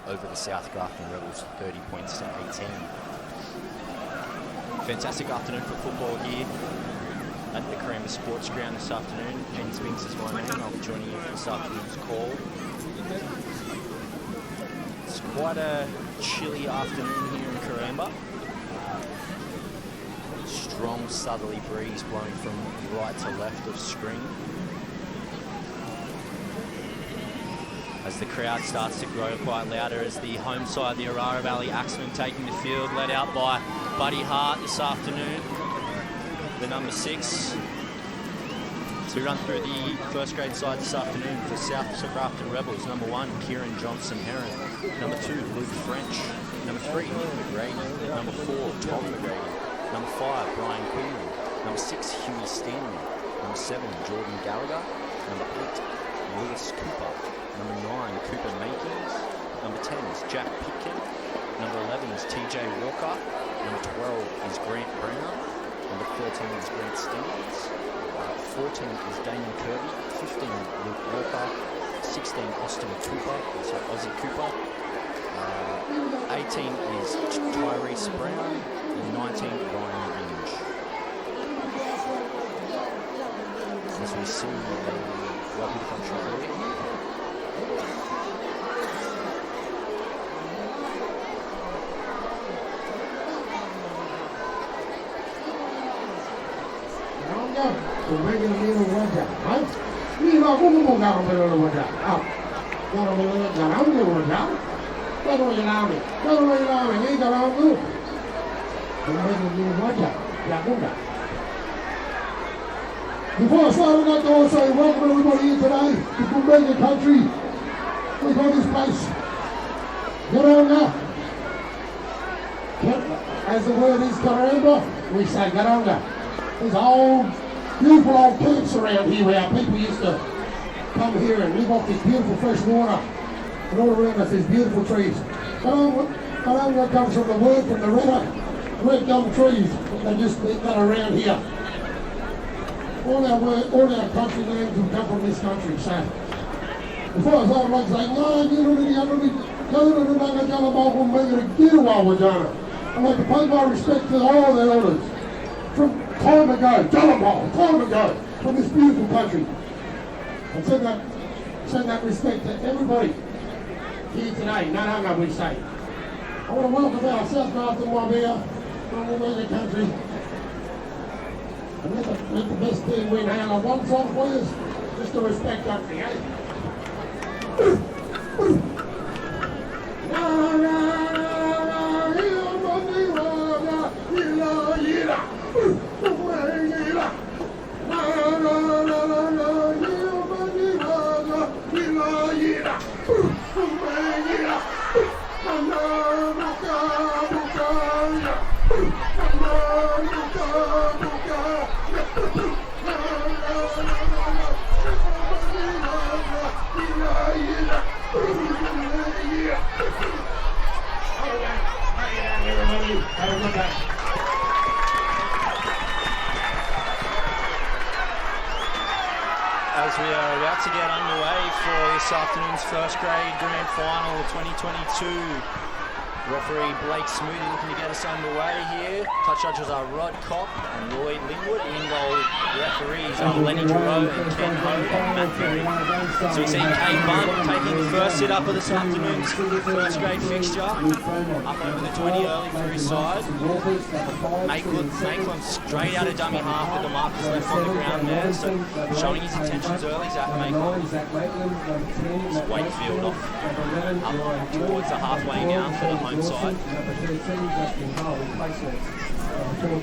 over the South Grafton Rebels, 30 points to 18. Fantastic afternoon for football here at the Corimba Sports Ground this afternoon. Ben Spinks is my name. I'll be joining you for this afternoon's call. It's quite a chilly afternoon here in Corimba. Strong southerly breeze blowing from right to left of screen. As the crowd starts to grow quite louder as the home side, the Aurora Valley Axemen taking the field, led out by Buddy Hart this afternoon, the number 6. So we run through the first grade side this afternoon for South Grafton Rebels. Number 1, Kieran Johnson Heron. Number 2, Luke French. Number 3, Nick McGrady. Number 4, Tom McGrady. Number 5, Brian Quinlan. Number 6, Huey Stanley. Number 7, Jordan Gallagher. Number 8, Lewis Cooper. Number 9, Cooper Makings. Number 10 is Jack Pitkin. Number 11 is TJ Walker. Number 12 is Grant Brown. Number 13 is Grant Stevens. 14 is Damon Kirby. 15, Luke Walker. 16, Austin Cooper, so Aussie Cooper. 18 is Tyrese Brown. And 19, Ryan Binge. As we see the rugby country here. Before I start, I'd like to say welcome everybody here today to Grafton country. We call this place Garanga. As the word is Corimba, we say Garanga. There's old, beautiful old camps around here where our people used to come here and live off this beautiful fresh water. And all around us there's beautiful trees. Garanga comes from the word from the red gum trees that just got around here. All our country names will come from this country, so before I start, I'd like to say, I'd like to pay my respect to all the elders from time ago, from this beautiful country. And send that respect to everybody here today. No, we say. I want to welcome our South Grafton Wabia from the country. And let the best team win. Hang on one song, please. Just to respect country, eh? As we are about to get underway for this afternoon's first grade grand final 2022. Referee Blake Smoothy looking to get us underway here. Touch judges are Rod Kopp and Lloyd Linwood. In goal referees are Lenny Giroux and Ken Hogue and Matt Berry. So we see Kane Bunt taking the first sit up of this afternoon's first grade fixture. Up over the 20 early for his side. Maitland straight out of dummy half with the markers left on the ground there. So showing his intentions early, Zach Maitland. It's Wakefield off up towards the halfway now for the home side.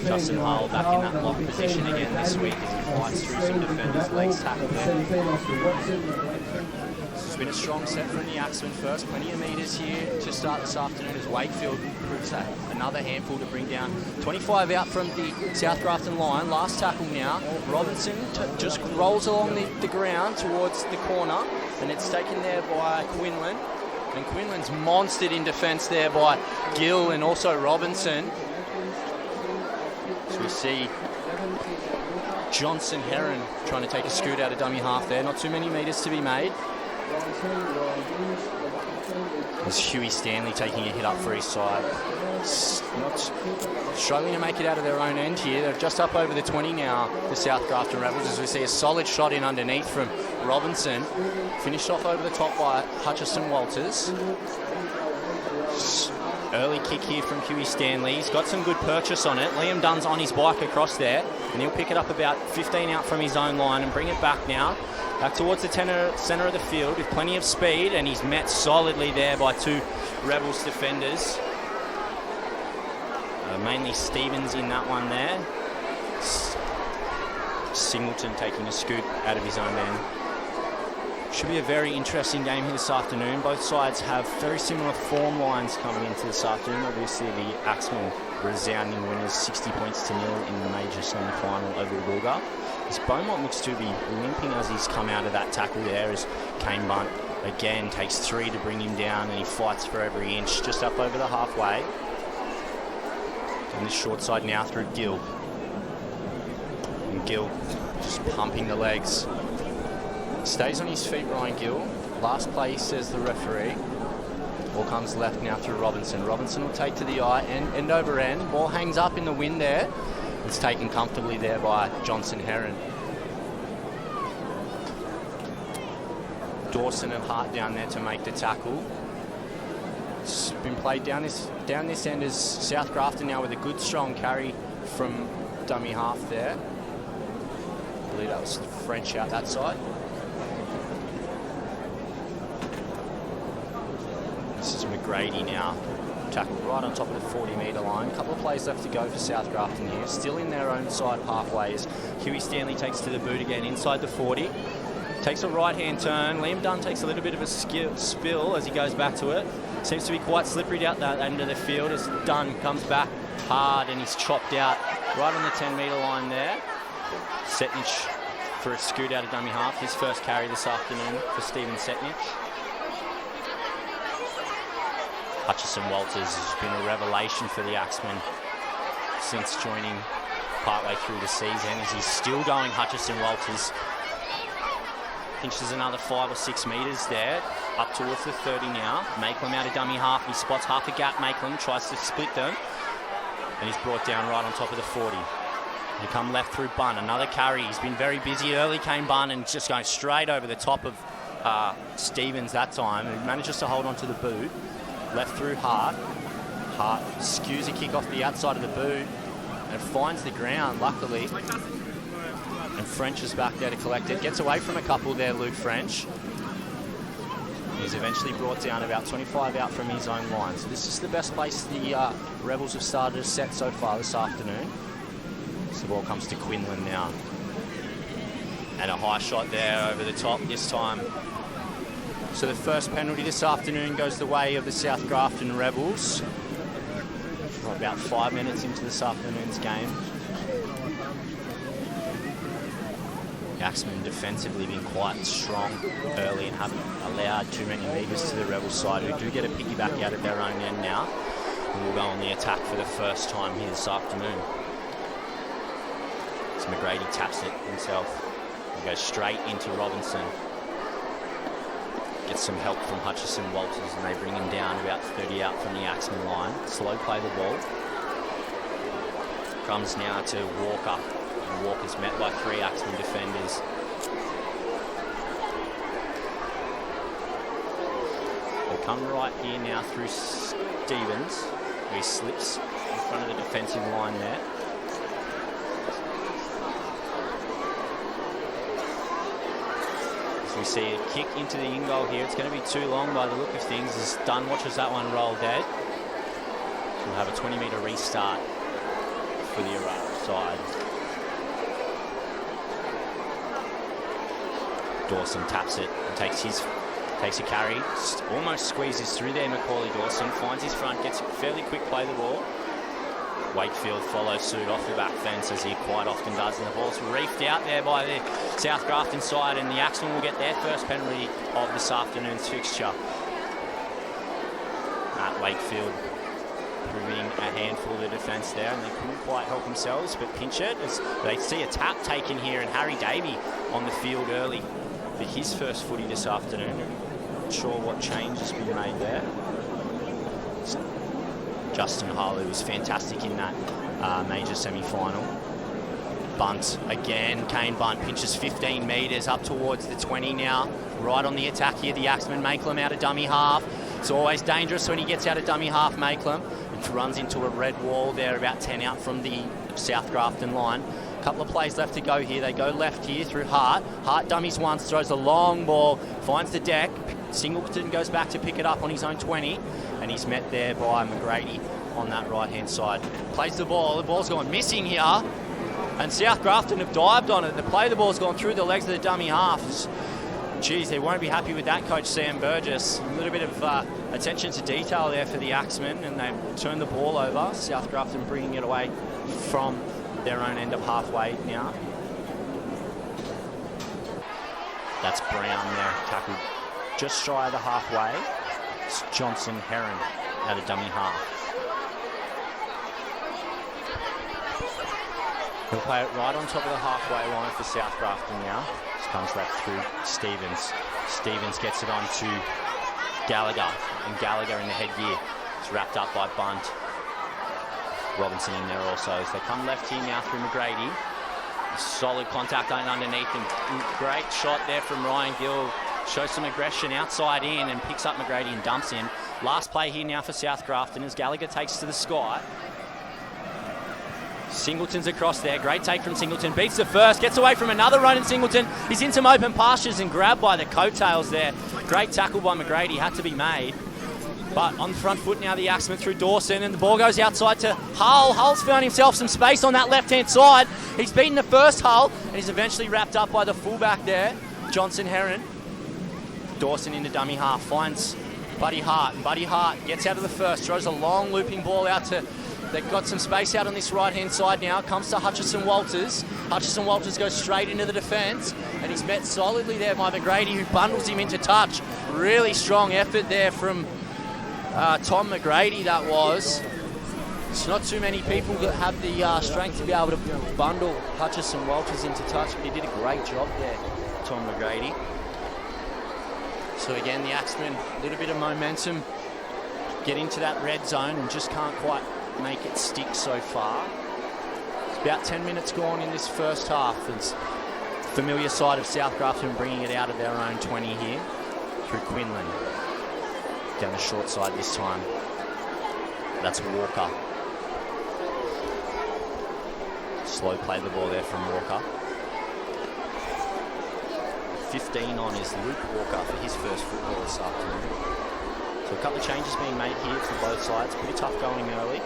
Justin Hull back in that lock position again this week as he fights through some defenders, legs tackled there. It's been a strong set from the Axemen first. Plenty of metres here to start this afternoon as Wakefield proves that another handful to bring down. 25 out from the South Grafton line. Last tackle now. Robinson just rolls along the ground towards the corner, and it's taken there by Quinlan. And Quinlan's monstered in defence there by Gill and also Robinson. So we see Johnson Heron trying to take a scoot out of dummy half there. Not too many metres to be made. As Huey Stanley taking a hit up for his side. Not struggling to make it out of their own end here. They're just up over the 20 now, the South Grafton Rebels, as we see a solid shot in underneath from Robinson. Finished off over the top by Hutchison Walters. Early kick here from Huey Stanley. He's got some good purchase on it. Liam Dunn's on his bike across there, and he'll pick it up about 15 out from his own line and bring it back now. Back towards the centre of the field with plenty of speed, and he's met solidly there by two Rebels defenders. Mainly Stevens in that one there. Singleton taking a scoot out of his own end. Should be a very interesting game here this afternoon. Both sides have very similar form lines coming into this afternoon. Obviously the Axemen resounding winners 60 points to 0 in the major semi-final over the Bulgar. As Beaumont looks to be limping as he's come out of that tackle there, as Kane Bunt again takes 3 to bring him down, and he fights for every inch just up over the halfway. On this short side now through Gill. And Gill just pumping the legs. Stays on his feet, Ryan Gill. Last play, says the referee. Ball comes left now through Robinson. Robinson will take to the eye, end over end. Ball hangs up in the wind there. It's taken comfortably there by Johnson Heron. Dawson and Hart down there to make the tackle. It's been played down this end as South Grafton now with a good strong carry from dummy half there. I believe that was French out that side. This is McGrady now. Tackled right on top of the 40-metre line. A couple of plays left to go for South Grafton here. Still in their own side halfway as Huey Stanley takes to the boot again inside the 40. Takes a right-hand turn. Liam Dunn takes a little bit of a spill as he goes back to it. Seems to be quite slippery down that end of the field as Dunn comes back hard and he's chopped out right on the 10-metre line there. Setnich for a scoot out of dummy half. His first carry this afternoon for Stephen Setnich. Hutchison Walters has been a revelation for the Axemen since joining partway through the season, as he's still going. Hutchison Walters pinches another 5 or 6 metres there, up towards the 30 now. Maitland out of dummy half. He spots half a gap. Maitland tries to split them, and he's brought down right on top of the 40. He come left through Bunn. Another carry. He's been very busy early. Came Bunn and just going straight over the top of Stevens that time. He manages to hold on to the boot. Left through Hart. Hart skews a kick off the outside of the boot and finds the ground, luckily. And French is back there to collect it. Gets away from a couple there, Luke French. He's eventually brought down about 25 out from his own line. So this is the best place the Rebels have started a set so far this afternoon. So the ball comes to Quinlan now. And a high shot there over the top this time. So the first penalty this afternoon goes the way of the South Grafton Rebels. We're about 5 minutes into this afternoon's game. The Axemen defensively been quite strong early and haven't allowed too many leavers to the Rebels side, who do get a piggyback out at their own end now. And will go on the attack for the first time here this afternoon. So McGrady taps it himself and goes straight into Robinson. Gets some help from Hutchison Walters, and they bring him down about 30 out from the Axemen line. Slow play the ball. Comes now to Walker. And Walker's met by 3 Axemen defenders. They come right here now through Stevens, who he slips in front of the defensive line there. We see a kick into the in-goal here. It's going to be too long by the look of things as Dunn watches that one roll dead. We'll have a 20-metre restart for the Aurora side. Dawson taps it and takes a carry. Almost squeezes through there, Macaulay Dawson. Finds his front, gets a fairly quick play the ball. Wakefield follows suit off the back fence, as he quite often does, and the ball's reefed out there by the South Grafton side, and the Axemen will get their first penalty of this afternoon's fixture. Matt Wakefield proving a handful of the defence there, and they couldn't quite help themselves but pinch it as they see a tap taken here, and Harry Davey on the field early for his first footy this afternoon. Not sure what change has been made there. Justin Harley was fantastic in that major semi-final. Bunt again. Kane Bunt pinches 15 metres up towards the 20 now. Right on the attack here, the Axemen. Makelum out of dummy half. It's always dangerous when he gets out of dummy half, Makelum. And runs into a red wall there, about 10 out from the South Grafton line. A couple of plays left to go here. They go left here through Hart. Hart dummies once, throws a long ball, finds the deck. Singleton goes back to pick it up on his own 20, and he's met there by McGrady on that right-hand side. Plays the ball's gone missing here, and South Grafton have dived on it. The ball's gone through the legs of the dummy halves. Geez, they won't be happy with that, Coach Sam Burgess. A little bit of attention to detail there for the Axemen, and they turn the ball over. South Grafton bringing it away from their own end of halfway now. That's Brown there, tackled just shy of the halfway. It's Johnson Heron out of dummy half. He'll play it right on top of the halfway line for South Grafton now. This comes back through Stevens. Stevens gets it on to Gallagher, and Gallagher in the headgear. It's wrapped up by Bunt. Robinson in there also. As they come left here now through McGrady. Solid contact underneath, and great shot there from Ryan Gill. Shows some aggression outside in and picks up McGrady and dumps in. Last play here now for South Grafton as Gallagher takes to the sky. Singleton's across there. Great take from Singleton. Beats the first. Gets away from another run in Singleton. He's in some open pastures and grabbed by the coattails there. Great tackle by McGrady. Had to be made. But on the front foot now, the Axemen through Dawson, and the ball goes outside to Hull. Hull's found himself some space on that left-hand side. He's beaten the first Hull, and he's eventually wrapped up by the fullback there, Johnson Heron. Dawson into dummy half, finds Buddy Hart, and Buddy Hart gets out of the first, throws a long looping ball out to... They've got some space out on this right-hand side now. Comes to Hutchison Walters. Hutchison Walters goes straight into the defence, and he's met solidly there by McGrady, who bundles him into touch. Really strong effort there from Tom McGrady, that was. It's not too many people that have the strength to be able to bundle Hutchison Walters into touch, but he did a great job there, Tom McGrady. So again, the Axemen, a little bit of momentum, get into that red zone and just can't quite make it stick so far. It's about 10 minutes gone in this first half. It's familiar side of South Grafton bringing it out of their own 20 here through Quinlan. Down the short side this time. That's Walker. Slow play the ball there from Walker. 15 on is Luke Walker for his first football this afternoon. So a couple of changes being made here for both sides. Pretty tough going early.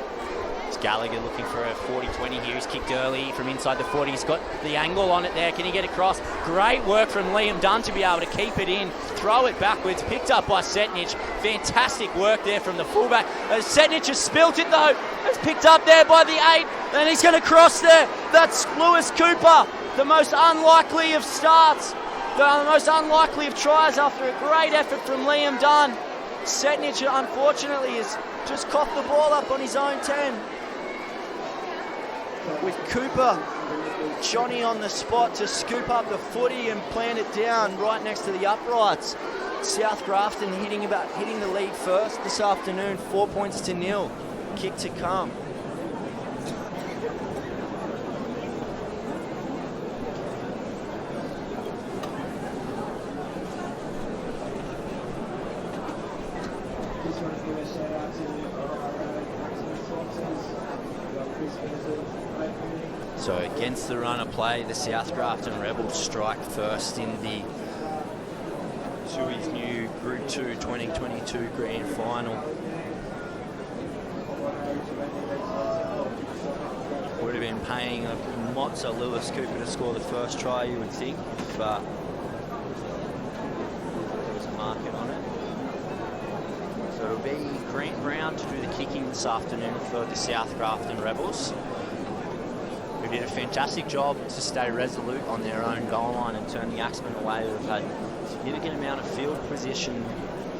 It's Gallagher looking for a 40-20 here. He's kicked early from inside the 40. He's got the angle on it there. Can he get across? Great work from Liam Dunn to be able to keep it in, throw it backwards, picked up by Setnich. Fantastic work there from the fullback. Setnich has spilt it though. It's picked up there by the 8, and he's going to cross there. That's Lewis Cooper, the most unlikely of starts, the most unlikely of tries after a great effort from Liam Dunn. Setnich, unfortunately, has just coughed the ball up on his own 10. With Cooper, Johnny on the spot to scoop up the footy and plant it down right next to the uprights. South Grafton hitting the lead first this afternoon, 4 points to 0. Kick to come. So against the run of play, the South Grafton Rebels strike first in the Tui's new Group 2 2022 Grand Final. Would have been paying a Mozza Lewis Cooper to score the first try, you would think, if there was a market on it. So it'll be Grant Brown to do the kicking this afternoon for the South Grafton Rebels, who did a fantastic job to stay resolute on their own goal line and turn the Axemen away, who have had a significant amount of field position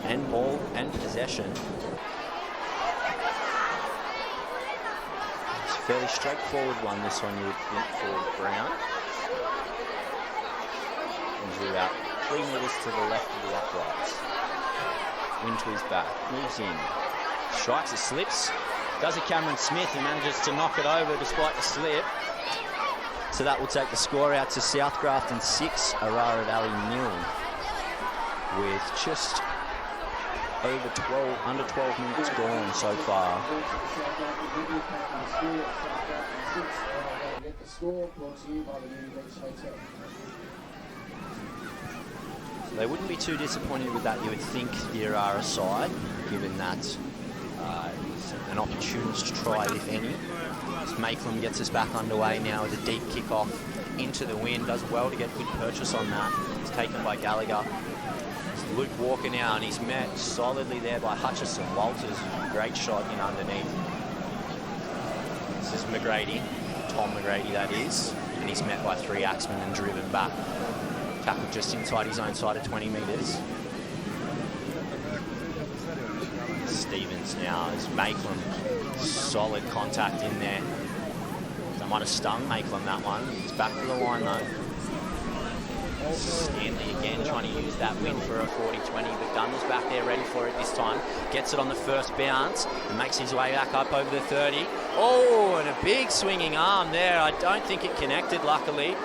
and ball and possession. It's a fairly straightforward one, this one, you would think, for Brown. He's about 3 metres to the left of the uprights. Wind to his back, moves in, Strikes, it slips. Does a Cameron Smith and manages to knock it over despite the slip. So that will take the score out to South Grafton 6, Aurora Valley 0. With just under 12 minutes gone so far. So they wouldn't be too disappointed with that, you would think, the Aurora side, given that it's an opportunist try, if any. As Maitland gets us back underway now with a deep kick-off into the wind. Does well to get good purchase on that. It's taken by Gallagher. It's Luke Walker now, and he's met solidly there by Hutchison. Walters, great shot in underneath. This is McGrady, Tom McGrady that is, and he's met by 3 Axemen and driven back. Tackled just inside his own side of 20 metres. Stevens now as Maitland, solid contact in there. That might have stung Maitland, that one. He's back to the line though. Stanley again trying to use that win for a 40-20, but Dunn was back there ready for it this time. Gets it on the first bounce and makes his way back up over the 30. Oh, and a big swinging arm there. I don't think it connected, luckily.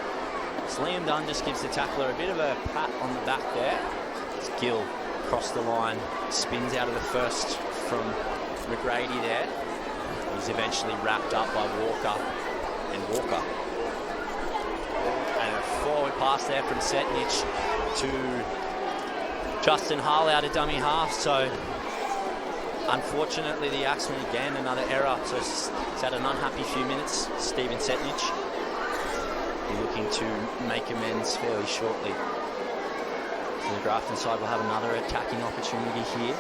So Liam Dunn just gives the tackler a bit of a pat on the back there. It's Gill across the line, spins out of the first from McGrady there. He's eventually wrapped up by Walker. And a forward pass there from Setnich to Justin Hull out of dummy half. So unfortunately the Axemen again, another error. So it's had an unhappy few minutes. Stephen Setnich looking to make amends fairly shortly. So the Grafton side will have another attacking opportunity here.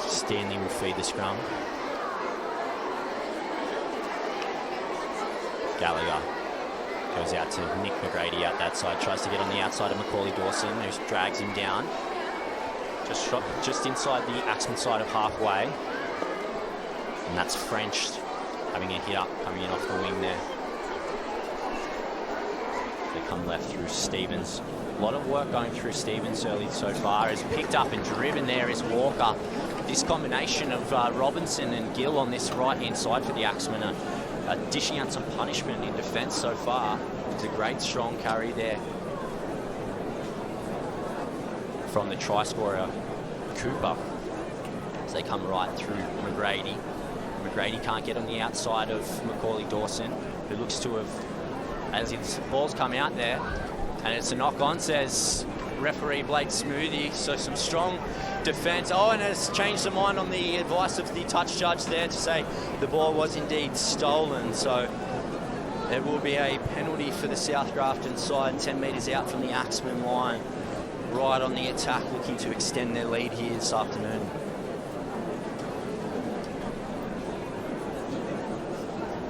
Stanley will feed the scrum. Gallagher goes out to Nick McGrady out that side, tries to get on the outside of Macaulay Dawson, who drags him down. Just shot just inside the Axemen side of halfway. And that's French having a hit up, coming in off the wing there. They come left through Stevens. A lot of work going through Stevens early so far. Is picked up and driven there is Walker. This combination of Robinson and Gill on this right-hand side for the Axemen are dishing out some punishment in defence so far. It's a great strong carry there from the try scorer Cooper as they come right through McGrady. McGrady can't get on the outside of Macaulay Dawson, who looks to have, as his ball's come out there, and it's a knock-on, says referee Blake Smoothie. So some strong defence. Oh, and has changed the mind on the advice of the touch judge there to say the ball was indeed stolen. So there will be a penalty for the South Grafton side, 10 metres out from the Axemen line. Right on the attack, looking to extend their lead here this afternoon.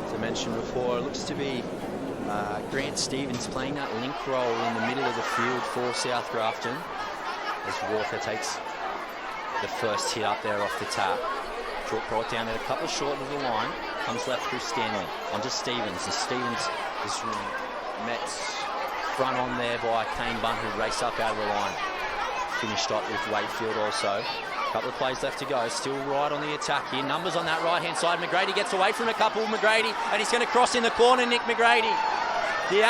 As I mentioned before, it looks to be Grant Stevens playing that link role in the middle of the field for South Grafton as Walker takes the first hit up there off the tap. Brought down at a couple short of the line, comes left through Stanley onto Stevens, and Stevens is met front on there by Kane Bunt, who raced up out of the line. Finished up with Wakefield also. A couple of plays left to go, still right on the attack here. Numbers on that right-hand side. McGrady gets away from a couple, McGrady, and he's going to cross in the corner, Nick McGrady. The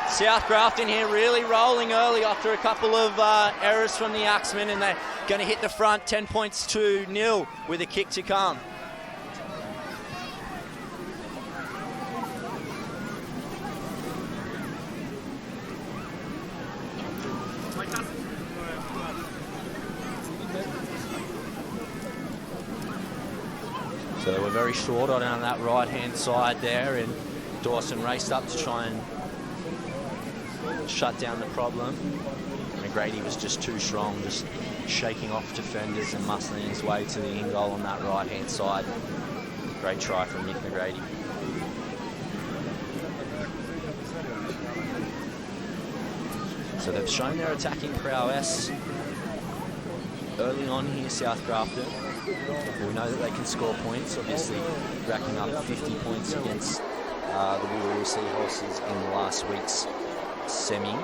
South Grafton here really rolling early after a couple of errors from the Axemen, and they're going to hit the front 10 points to 0 with a kick to come. So they were very short on that right-hand side there, and Dawson raced up to try and shut down the problem. McGrady was just too strong, just shaking off defenders and muscling his way to the in goal on that right-hand side. Great try from Nick McGrady. So they've shown their attacking prowess early on here, South Grafton. We know that they can score points, obviously racking up 50 points against the Wooroloo Seahorses in last week's semi.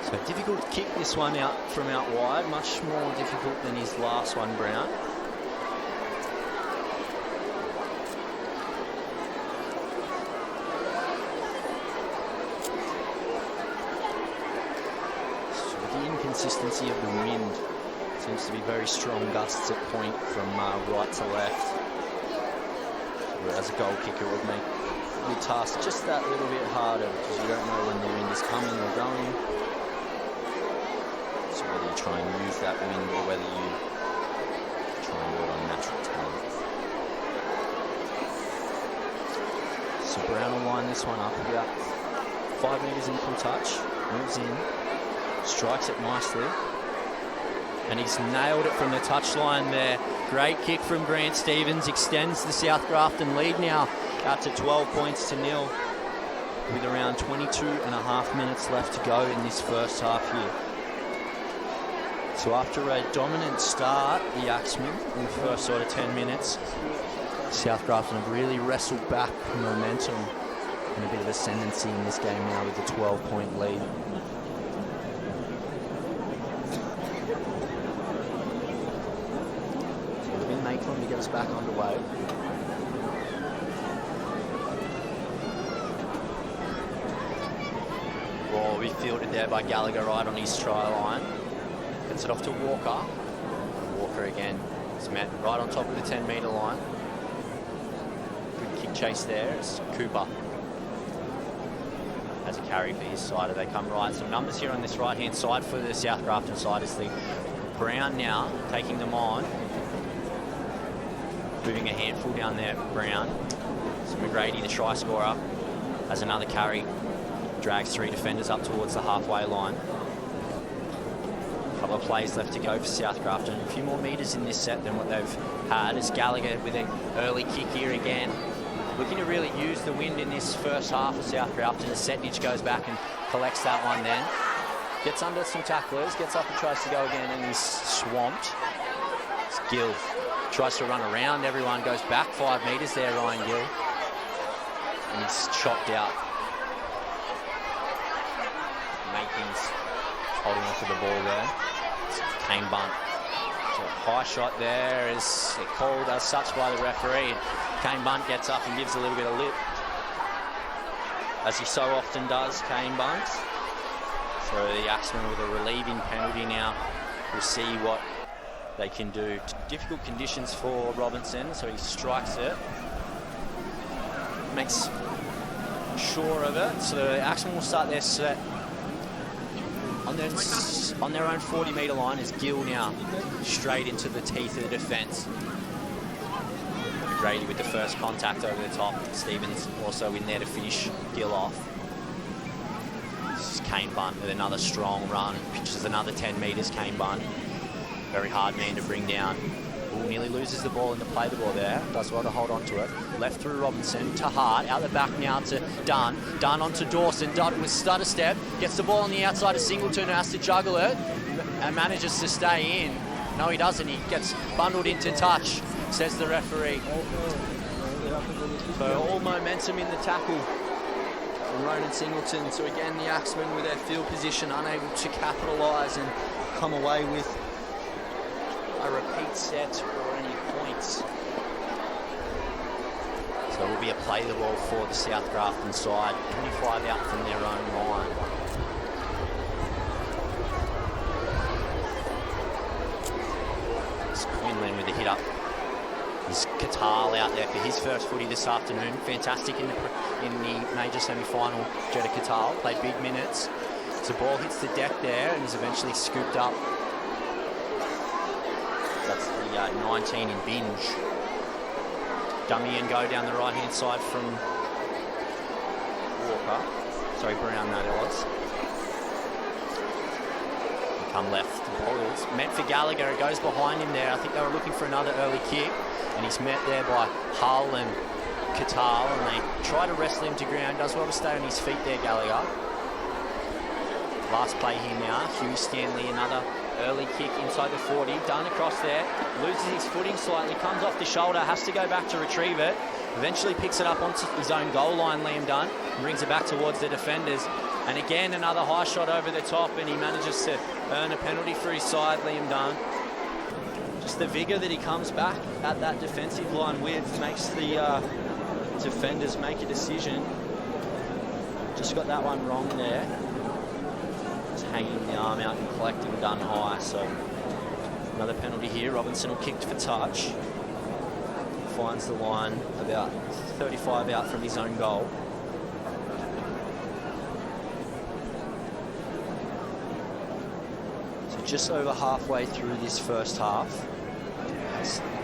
So difficult to kick this one out from out wide, much more difficult than his last one, Brown. So the inconsistency of the wind seems to be very strong gusts at point from right to left. Whereas a goal kicker would make the task just that little bit harder because you don't know when the wind is coming or going. So whether you try and use that wind or whether you try and do it on natural talent. So Brown will line this one up about 5 metres in from touch, moves in, strikes it nicely, and he's nailed it from the touchline there. Great kick from Grant Stevens, extends the South Grafton lead now out to 12 points to 0 with around 22.5 minutes left to go in this first half here. So after a dominant start, the Axemen, in the first sort of 10 minutes, South Grafton have really wrestled back momentum and a bit of ascendancy in this game now with a 12-point lead. So it'll be Maitland to get us back underway. Ball we fielded there by Gallagher right on his try line. Gets it off to Walker. Walker again is met right on top of the 10-metre line. Good kick chase there. It's Cooper. Has a carry for his side. They come right. Some numbers here on this right-hand side for the South Grafton side is the Brown now taking them on. Moving a handful down there, Brown. So McGrady, the try scorer, has another carry. Drags 3 defenders up towards the halfway line. Couple of plays left to go for South Grafton. A few more metres in this set than what they've had. It's Gallagher with an early kick here again. Looking to really use the wind in this first half of South Grafton as Setnich goes back and collects that one then. Gets under some tacklers, gets up and tries to go again and he's swamped. It's Gill. Tries to run around everyone, goes back 5 metres there, Ryan Gill. And he's chopped out. Makins holding on to the ball there. It's Kane Bunt. So a high shot there is called as such by the referee. Kane Bunt gets up and gives a little bit of lip, as he so often does, Kane Bunt. So the Axemen with a relieving penalty now. We'll see what they can do. Difficult conditions for Robinson, so he strikes it. Makes sure of it. So the Axemen will start their set on their own 40-metre line. Is Gill now straight into the teeth of the defence. Grady with the first contact over the top. Stevens also in there to finish Gill off. This is Kane Bunt with another strong run. Pitches another 10 metres, Kane Bunt. Very hard man to bring down. Ooh, nearly loses the ball and to play the ball there. Does well to hold on to it. Left through Robinson to Hart. Out the back now to Dunn. Dunn onto Dawson. Dunn with stutter step. Gets the ball on the outside of Singleton and has to juggle it. And manages to stay in. No, he doesn't. He gets bundled into touch, says the referee. So all momentum in the tackle from Ronan Singleton. So again, the Axemen with their field position unable to capitalise and come away with a repeat set or any points. So it will be a play the ball for the South Grafton side. 25 out from their own line. It's Quinlan with the hit up. There's Catal out there for his first footy this afternoon. Fantastic in the major semi-final. Jetta Catal played big minutes. So the ball hits the deck there and is eventually scooped up. That's the 19 in Binge. Dummy and go down the right-hand side from Walker. Sorry, Brown, no, there was. And come left. The ball is meant for Gallagher. It goes behind him there. I think they were looking for another early kick. And he's met there by Hull and Catal, and they try to wrestle him to ground. Does well to stay on his feet there, Gallagher. Last play here now. Hugh Stanley, another early kick inside the 40. Done across there. Loses his footing slightly. Comes off the shoulder. Has to go back to retrieve it. Eventually picks it up onto his own goal line, Liam Dunn. And brings it back towards the defenders. And again, another high shot over the top. And he manages to earn a penalty for his side, Liam Dunn. Just the vigour that he comes back at that defensive line with makes the defenders make a decision. Just got that one wrong there. Just hanging the arm out and collecting Dunn high. So another penalty here. Robinson will kick for touch. Finds the line about 35 out from his own goal. So just over halfway through this first half.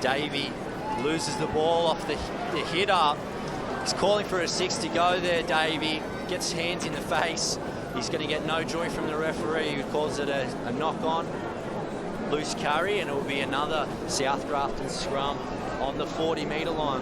Davey loses the ball off the hit up. He's calling for a 6 to go there, Davey. Gets hands in the face. He's going to get no joy from the referee, who calls it a knock-on. Loose carry, and it will be another South Grafton scrum on the 40-metre line.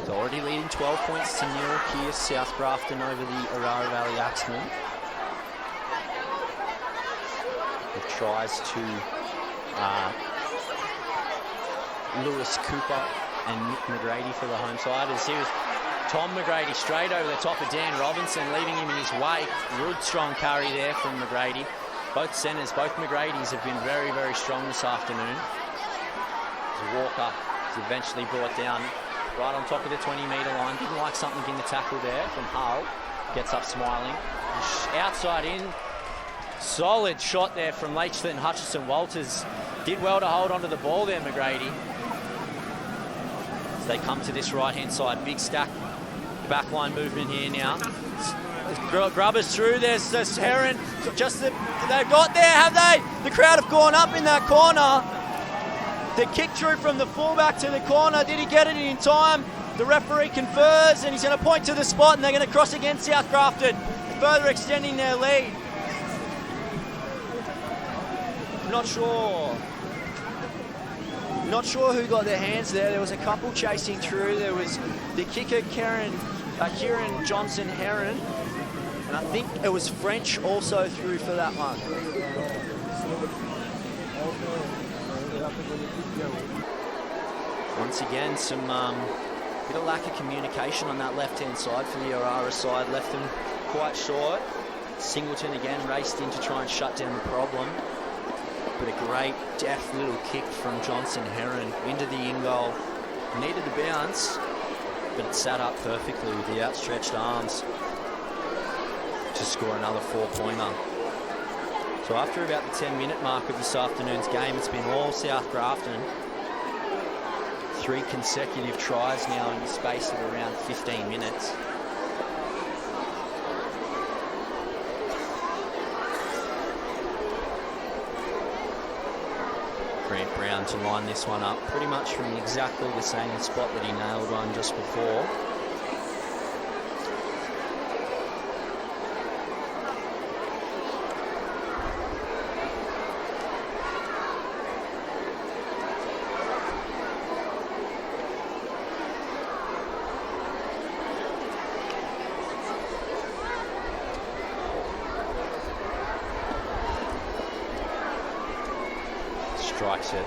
It's already leading 12 points to 0 here, South Grafton over the Aurora Valley Axemen. It tries to Lewis Cooper and Nick McGrady for the home side. As here's Tom McGrady straight over the top of Dan Robinson, leaving him in his wake. Good strong carry there from McGrady. Both centres, both McGradys have been very, very strong this afternoon. Walker is eventually brought down right on top of the 20-metre line. Didn't like something in the tackle there from Hull. Gets up smiling. Outside in. Solid shot there from Leachton. Hutchison Walters did well to hold onto the ball there, McGrady. As they come to this right-hand side. Big stack backline movement here now. Grubbers through. There's Heron. They've got there, have they? The crowd have gone up in that corner. The kick through from the fullback to the corner. Did he get it in time? The referee confers, and he's going to point to the spot, and they're going to cross against South Grafton, further extending their lead. Not sure who got their hands there. There was a couple chasing through. There was the kicker, Kieran Johnson Heron, and I think it was French also through for that one. Once again, some bit of lack of communication on that left-hand side for the Aurora side. Left them quite short. Singleton again raced in to try and shut down the problem. But a great, deft little kick from Johnson Heron into the in-goal. Needed the bounce, but it sat up perfectly with the outstretched arms to score another 4-pointer. So after about the 10-minute mark of this afternoon's game, it's been all South Grafton. 3 consecutive tries now in the space of around 15 minutes. Grant Brown to line this one up pretty much from exactly the same spot that he nailed one just before. Strikes it.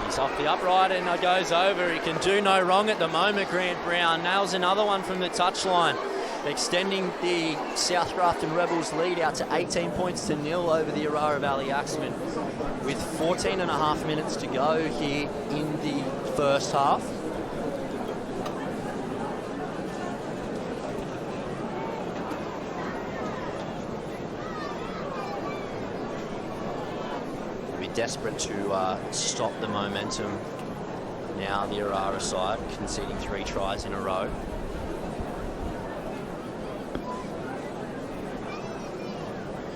He's off the upright and it goes over. He can do no wrong at the moment. Grant Brown nails another one from the touchline, extending the South Grafton Rebels lead out to 18 points to 0 over the Aurora Valley Axemen, with 14 and a half minutes to go here in the first half. Desperate to stop the momentum now, the Aurora side conceding 3 tries in a row.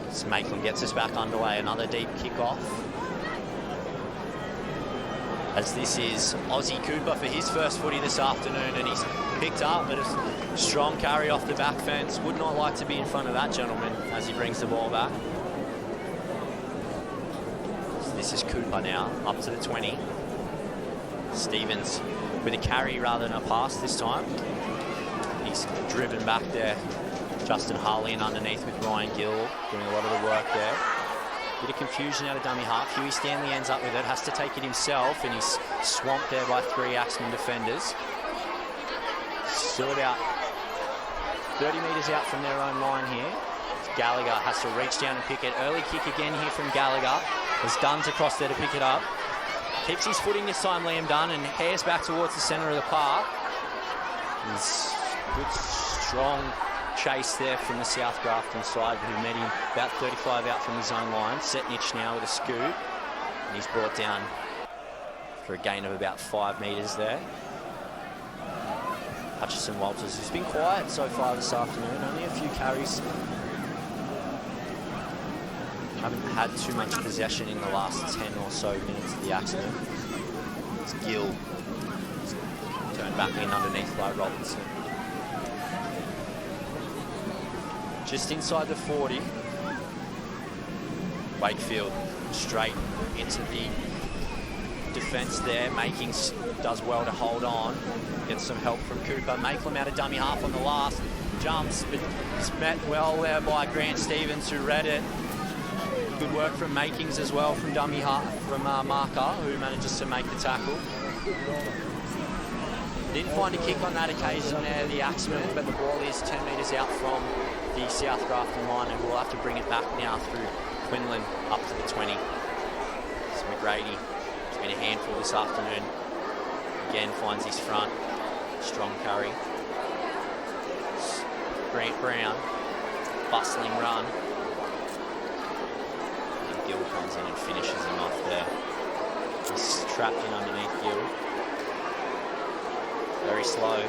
As Maitland gets us back underway, another deep kick off. as this is Aussie Cooper for his first footy this afternoon, and he's picked up, but a strong carry off the back fence. Would not like to be in front of that gentleman as he brings the ball back. So this is Cooper now, up to the 20. Stevens with a carry rather than a pass this time. He's driven back there. Justin Harley and underneath with Ryan Gill doing a lot of the work there. Bit of confusion out of dummy half. Huey Stanley ends up with it, has to take it himself, and he's swamped there by 3 Axemen defenders. Still about 30 metres out from their own line here. Gallagher has to reach down and pick it. Early kick again here from Gallagher. There's Dunn's across there to pick it up. Keeps his footing this time, Liam Dunn, and hares back towards the centre of the park. There's good, strong chase there from the South Grafton side, who met him about 35 out from his own line. Setnich now with a scoop, and he's brought down for a gain of about 5 metres there. Hutchison Walters, who's been quiet so far this afternoon, only a few carries. Haven't had too much possession in the last 10 or so minutes of the Axemen. It's Gill. Turned back in underneath by Robinson. Just inside the 40. Wakefield straight into the defence there. Makings does well to hold on. Gets some help from Cooper. Makelum out of dummy half on the last. Jumps, but it's met well there by Grant Stevens, who read it. Good work from Makings as well from dummy half, from Marker, who manages to make the tackle. Didn't find a kick on that occasion there, the Axemen, but the ball is 10 metres out from the South Grafton line, and we'll have to bring it back now through Quinlan up to the 20. So McGrady has been a handful this afternoon. Again, finds his front. Strong carry. Grant Brown, bustling run. And Gill comes in and finishes him off there. He's trapped in underneath Gill. Very slow.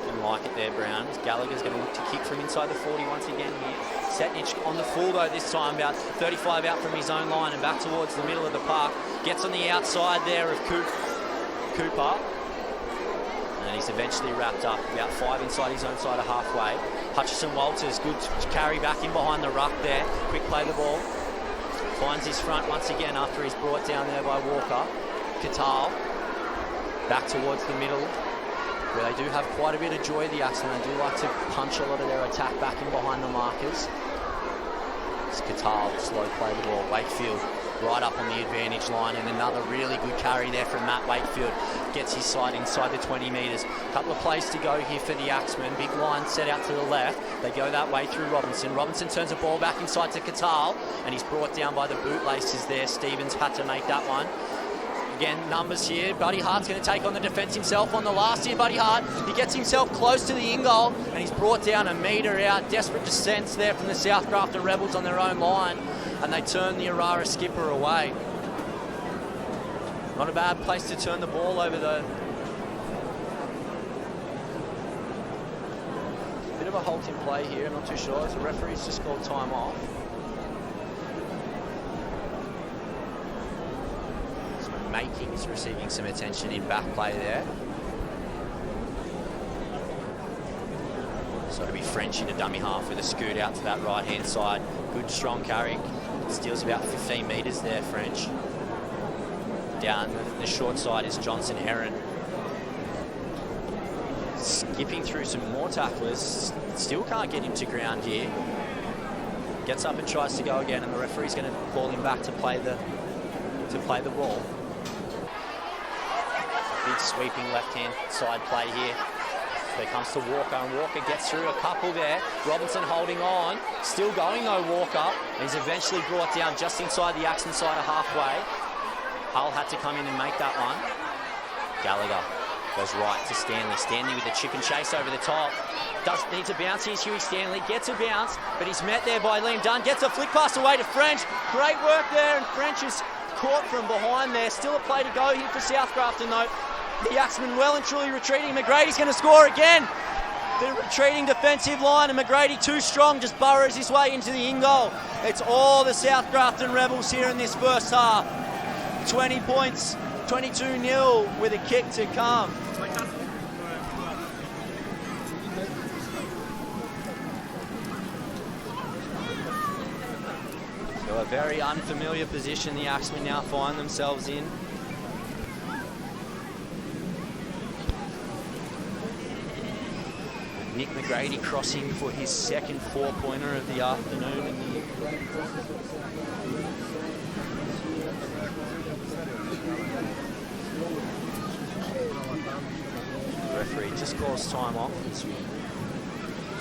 Didn't like it there, Brown. Gallagher's going to look to kick from inside the 40 once again here. Setnich on the full though this time, about 35 out from his own line and back towards the middle of the park. Gets on the outside there of Cooper. And he's eventually wrapped up about 5 inside his own side of halfway. Hutchison Walters, good carry back in behind the ruck there. Quick play the ball. Finds his front once again after he's brought down there by Walker. Catal back towards the middle, where they do have quite a bit of joy, the Axemen. They do like to punch a lot of their attack back in behind the markers. It's Catal, slow play the ball. Wakefield right up on the advantage line, and another really good carry there from Matt Wakefield. Gets his side inside the 20 metres. Couple of plays to go here for the Axemen. Big line set out to the left. They go that way through Robinson. Robinson turns the ball back inside to Catal, and he's brought down by the bootlaces there. Stevens had to make that one. Again, numbers here. Buddy Hart's going to take on the defence himself on the last here. Buddy Hart, he gets himself close to the in-goal, and he's brought down a metre out. Desperate descents there from the South Grafton Rebels on their own line, and they turn the Aurora skipper away. Not a bad place to turn the ball over though. Bit of a halt in play here, not too sure. The referee's just called time off. Makings receiving some attention in back play there. So it'll be French into dummy half with a scoot out to that right hand side. Good strong carry. Steals about 15 metres there, French. Down the short side is Johnson Heron. Skipping through some more tacklers. Still can't get him to ground here. Gets up and tries to go again, and the referee's going to call him back to play the ball. Big sweeping left-hand side play here. There comes to Walker, and Walker gets through a couple there. Robinson holding on. Still going though, Walker. He's eventually brought down just inside the Axemen side of halfway. Hull had to come in and make that one. Gallagher goes right to Stanley. Stanley with the chip and chase over the top. Does need to bounce. Here's Huey Stanley. Gets a bounce, but he's met there by Liam Dunn. Gets a flick pass away to French. Great work there, and French is caught from behind there. Still a play to go here for South Grafton though. The Axemen well and truly retreating. McGrady's going to score again. The retreating defensive line, and McGrady too strong, just burrows his way into the in-goal. It's all the South Grafton Rebels here in this first half. 20 points 22-0 with a kick to come. So a very unfamiliar position the Axemen now find themselves in. Nick McGrady crossing for his second four-pointer of the afternoon. The referee just calls time off. It's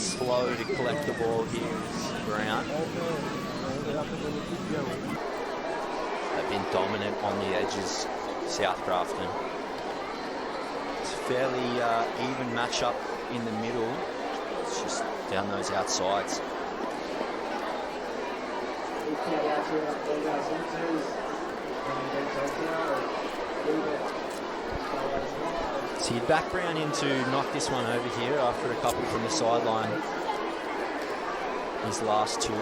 slow to collect the ball here is Brown. They've been dominant on the edges, South Grafton. It's a fairly even matchup in the middle. It's just down those outsides. So you'd back Brown in to knock this one over here after a couple from the sideline. His last two.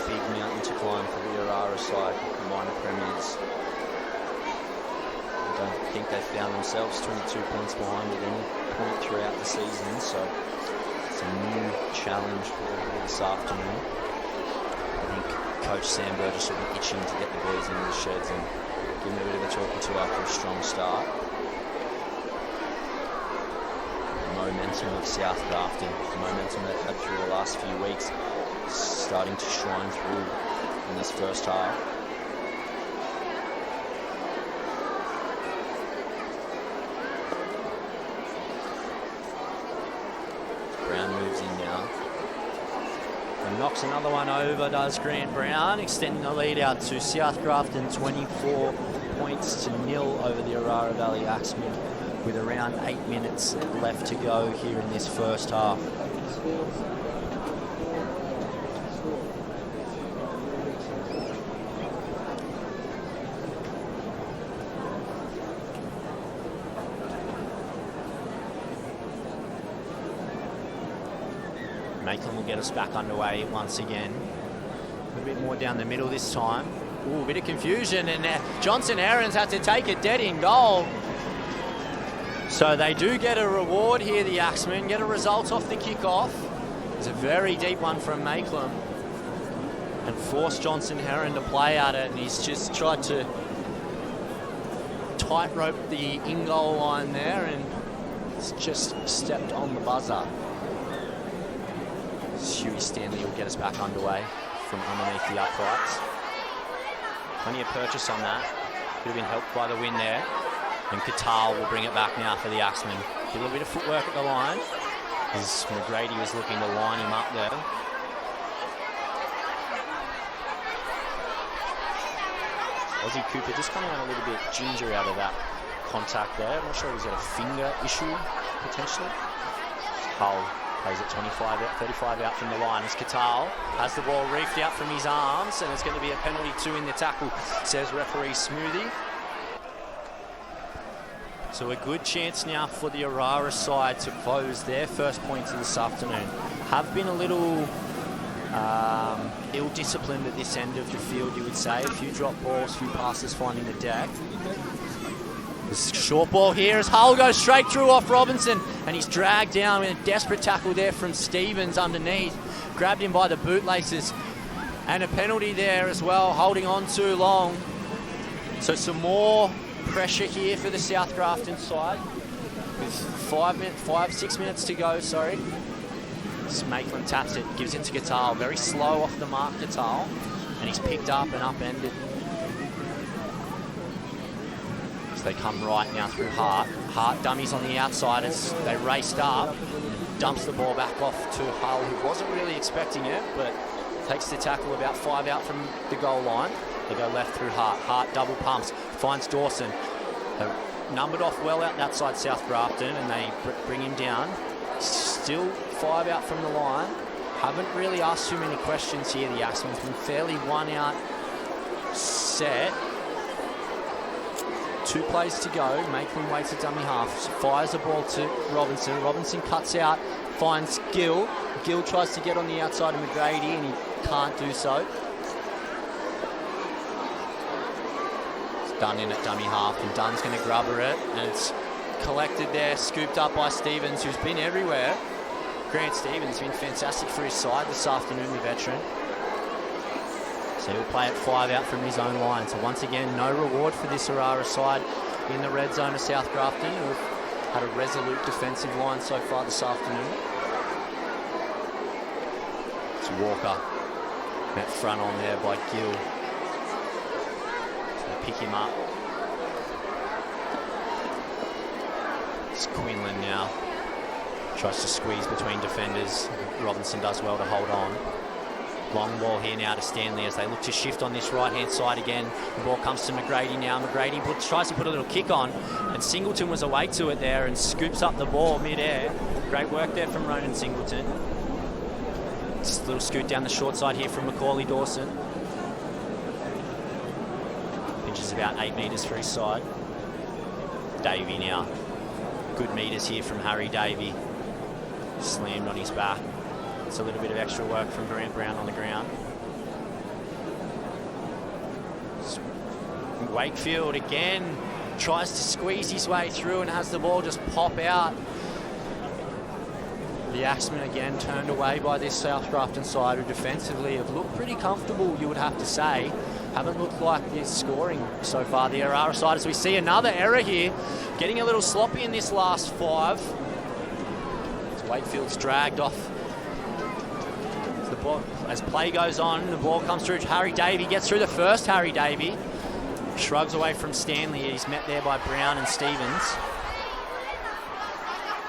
Big mountain to climb for the Aurora side, the minor premiers. I don't think they've found themselves 22 points behind at any point throughout the season, so it's a new challenge for this afternoon. I think Coach Sam Burgess will be itching to get the boys into the sheds and give them a bit of a talking to after a strong start. The momentum of South Grafton, the momentum they've had through the last few weeks, starting to shine through in this first half. Brown moves in now and knocks another one over, does Grant Brown, extending the lead out to South Grafton 24 points to 0 over the Aurora Valley Axemen with around 8 minutes left to go here in this first half. Maitland will get us back underway once again. A bit more down the middle this time. Ooh, a bit of confusion, and Johnson Herons had to take it dead in goal. So they do get a reward here, the Axemen, get a result off the kick-off. It's a very deep one from Maitland and forced Johnson Heron to play at it, and he's just tried to tightrope the in-goal line there, and it's just stepped on the buzzer. Huey Stanley will get us back underway from underneath the uprights. Plenty of purchase on that. Could have been helped by the win there. And Catal will bring it back now for the Axemen. A little bit of footwork at the line as McGrady was looking to line him up there. Ozzie Cooper just coming out a little bit ginger out of that contact there. I'm not sure if he's got a finger issue potentially. Hull plays it 35 out from the line as Catal has the ball reefed out from his arms, and it's going to be a penalty 2 in the tackle, says referee Smoothie. So a good chance now for the Aurora side to close their first points of this afternoon. Have been a little ill-disciplined at this end of the field, you would say. A few drop balls, a few passes finding the deck. This short ball here as Hull goes straight through off Robinson, and he's dragged down with a desperate tackle there from Stevens underneath. Grabbed him by the bootlaces, and a penalty there as well, holding on too long. So some more pressure here for the South Grafton side with 6 minutes to go, sorry. Maitland taps it, gives it to Catal, very slow off the mark Catal, and he's picked up and upended. So they come right now through Hart. Hart dummies on the outside as they raced up, dumps the ball back off to Hull, who wasn't really expecting it, but takes the tackle about 5 out from the goal line. They go left through Hart. Hart double pumps, finds Dawson. They're numbered off well out that side, South Grafton, and they bring him down. Still 5 out from the line. Haven't really asked too many questions here. The Axemen's been fairly 1 out set. 2 plays to go. Maitland waits a dummy half. Fires the ball to Robinson. Robinson cuts out, finds Gill. Gill tries to get on the outside of McGrady and he can't do so. It's Dunn in at dummy half and Dunn's going to grubber it. And it's collected there, scooped up by Stevens, who's been everywhere. Grant Stevens has been fantastic for his side this afternoon, the veteran. So he'll play it 5 out from his own line. So once again, no reward for this Aurora side in the red zone of South Grafton, who've had a resolute defensive line so far this afternoon. It's Walker, met front on there by Gill. So they pick him up. It's Quinlan now. Tries to squeeze between defenders. Robinson does well to hold on. Long ball here now to Stanley as they look to shift on this right-hand side again. The ball comes to McGrady now. McGrady tries to put a little kick on, and Singleton was away to it there and scoops up the ball mid-air. Great work there from Ronan Singleton. Just a little scoot down the short side here from Macaulay Dawson. Pinches about 8 metres for his side. Davey now. Good metres here from Harry Davey. Slammed on his back. It's a little bit of extra work from Grant Brown on the ground. Wakefield again tries to squeeze his way through and has the ball just pop out. The Axemen again turned away by this South Grafton side, who defensively have looked pretty comfortable, you would have to say. Haven't looked like they're scoring so far, the Aurora side, as we see another error here. Getting a little sloppy in this last 5. As Wakefield's dragged off. As play goes on, the ball comes through to Harry Davey, gets through the first Harry Davey. Shrugs away from Stanley. He's met there by Brown and Stevens.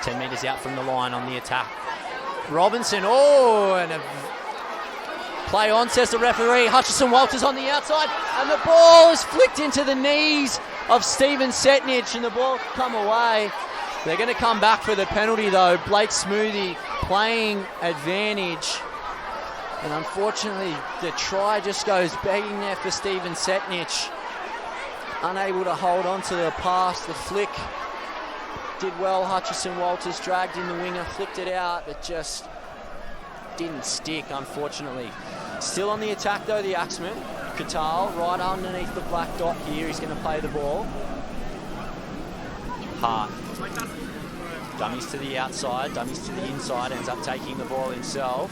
10 metres out from the line on the attack. Robinson, and a play on, says the referee. Hutchison Walters on the outside, and the ball is flicked into the knees of Steven Setnich, and the ball come away. They're going to come back for the penalty though. Blake Smoothie playing advantage. And unfortunately, the try just goes begging there for Steven Setnich. Unable to hold on to the pass. The flick did well. Hutchison Walters dragged in the winger, flicked it out, but just didn't stick, unfortunately. Still on the attack, though, the Axemen. Katal right underneath the black dot here. He's going to play the ball. Hart. Dummies to the outside, dummies to the inside, ends up taking the ball himself.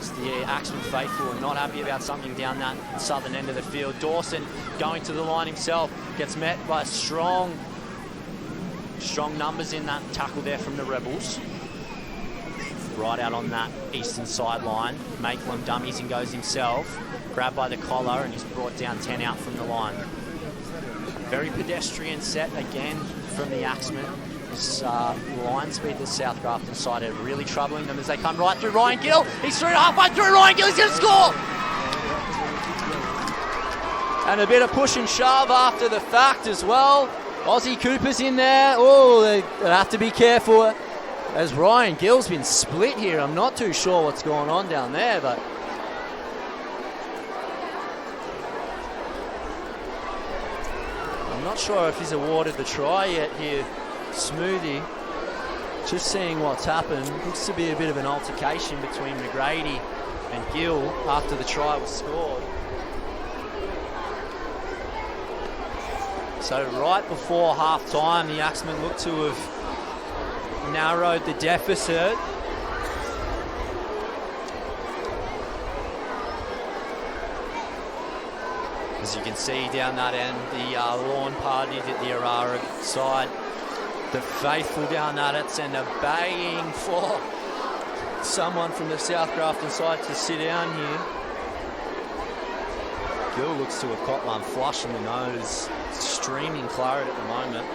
The Axemen faithful are not happy about something down that southern end of the field. Dawson going to the line himself, gets met by strong numbers in that tackle there from the Rebels. Right out on that eastern sideline. Maitland dummies and goes himself. Grabbed by the collar and he's brought down 10 out from the line. Very pedestrian set again from the Axemen. This line speed the South Grafton side are really troubling them as they come right through Ryan Gill. He's through halfway through. Ryan Gill, he's going to score! And a bit of push and shove after the fact as well. Aussie Cooper's in there. Oh, they have to be careful as Ryan Gill's been split here. I'm not too sure what's going on down there, but I'm not sure if he's awarded the try yet here. Smoothie, just seeing what's happened. Looks to be a bit of an altercation between McGrady and Gill after the try was scored. So right before half-time, the Axemen look to have narrowed the deficit. As you can see down that end, the lawn party at the Aurora side. The faithful down at it and are begging for someone from the South Grafton side to sit down here. Gill looks to have caught one flush in the nose. Streaming claret at the moment.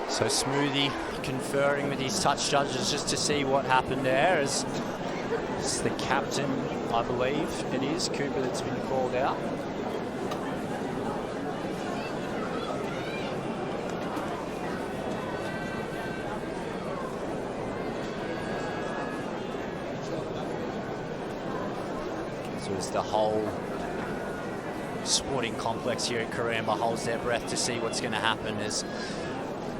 So Smoothie conferring with his touch judges just to see what happened there, as it's the captain, I believe it is, Cooper, that's been called out. as the whole sporting complex here at Karamba holds their breath to see what's going to happen as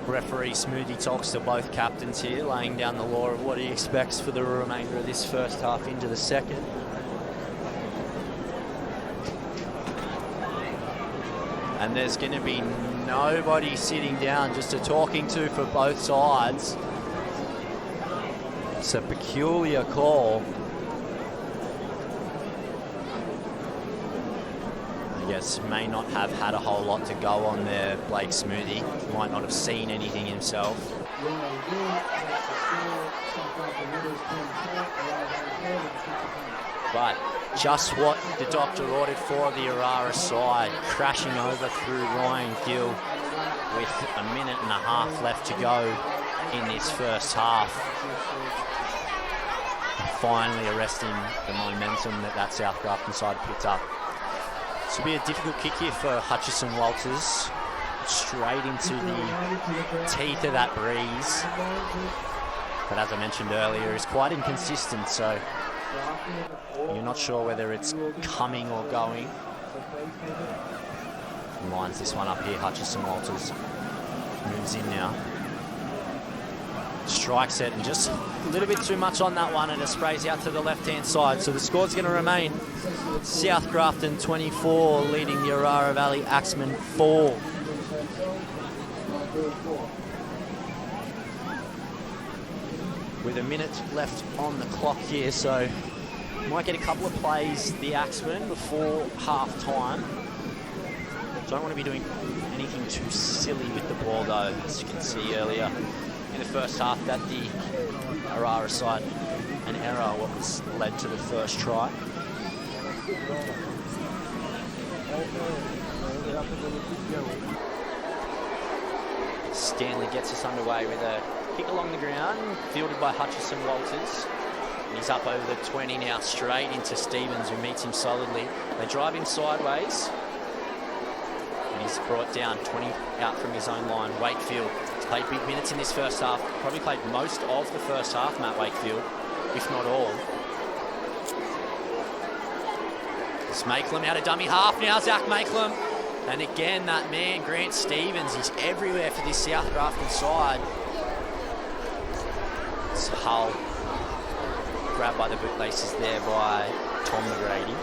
referee Smoothie talks to both captains here, laying down the law of what he expects for the remainder of this first half into the second. And there's going to be nobody sitting down, just a talking to for both sides. It's a peculiar call. I guess may not have had a whole lot to go on there, Blake Smoothie. Might not have seen anything himself. But just what the doctor ordered for the Aurora side, crashing over through Ryan Gill with a minute and a half left to go in this first half. Finally arresting the momentum that South Grafton side picked up. This will be a difficult kick here for Hutchison Walters. Straight into the teeth of that breeze. But as I mentioned earlier, it's quite inconsistent, so you're not sure whether it's coming or going. Lines this one up here, Hutchison Walters moves in now. Strikes it, and just a little bit too much on that one, and it sprays out to the left-hand side. So the score's going to remain South Grafton 24, leading the Aurora Valley Axemen 4. With a minute left on the clock here, so might get a couple of plays, the Axemen, before half-time. Don't want to be doing anything too silly with the ball, though, as you can see earlier in the first half that the Aurora side, an error, what was led to the first try. Stanley gets us underway with a kick along the ground, fielded by Hutchison Walters. And he's up over the 20 now, straight into Stevens, who meets him solidly. They drive him sideways, and he's brought down 20 out from his own line. Wakefield has played big minutes in this first half, probably played most of the first half, Matt Wakefield, if not all. It's Makelum out of dummy half now, Zach Makelum. And again, that man, Grant Stevens, he's everywhere for this South Grafton side. It's Hull, grabbed by the bootlaces there by Tom McGrady.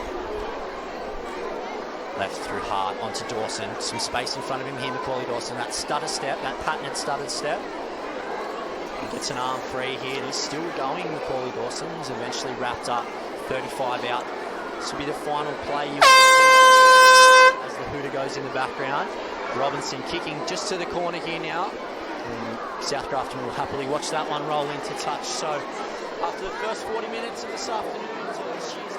Left through Hart onto Dawson. Some space in front of him here, Macaulay Dawson. That stutter step, that patented stutter step. He gets an arm free here. He's still going, Macaulay Dawson. He's eventually wrapped up, 35 out. This will be the final play you as the hooter goes in the background. Robinson kicking just to the corner here now. And South Grafton will happily watch that one roll into touch. So after the first 40 minutes of this afternoon, to this year's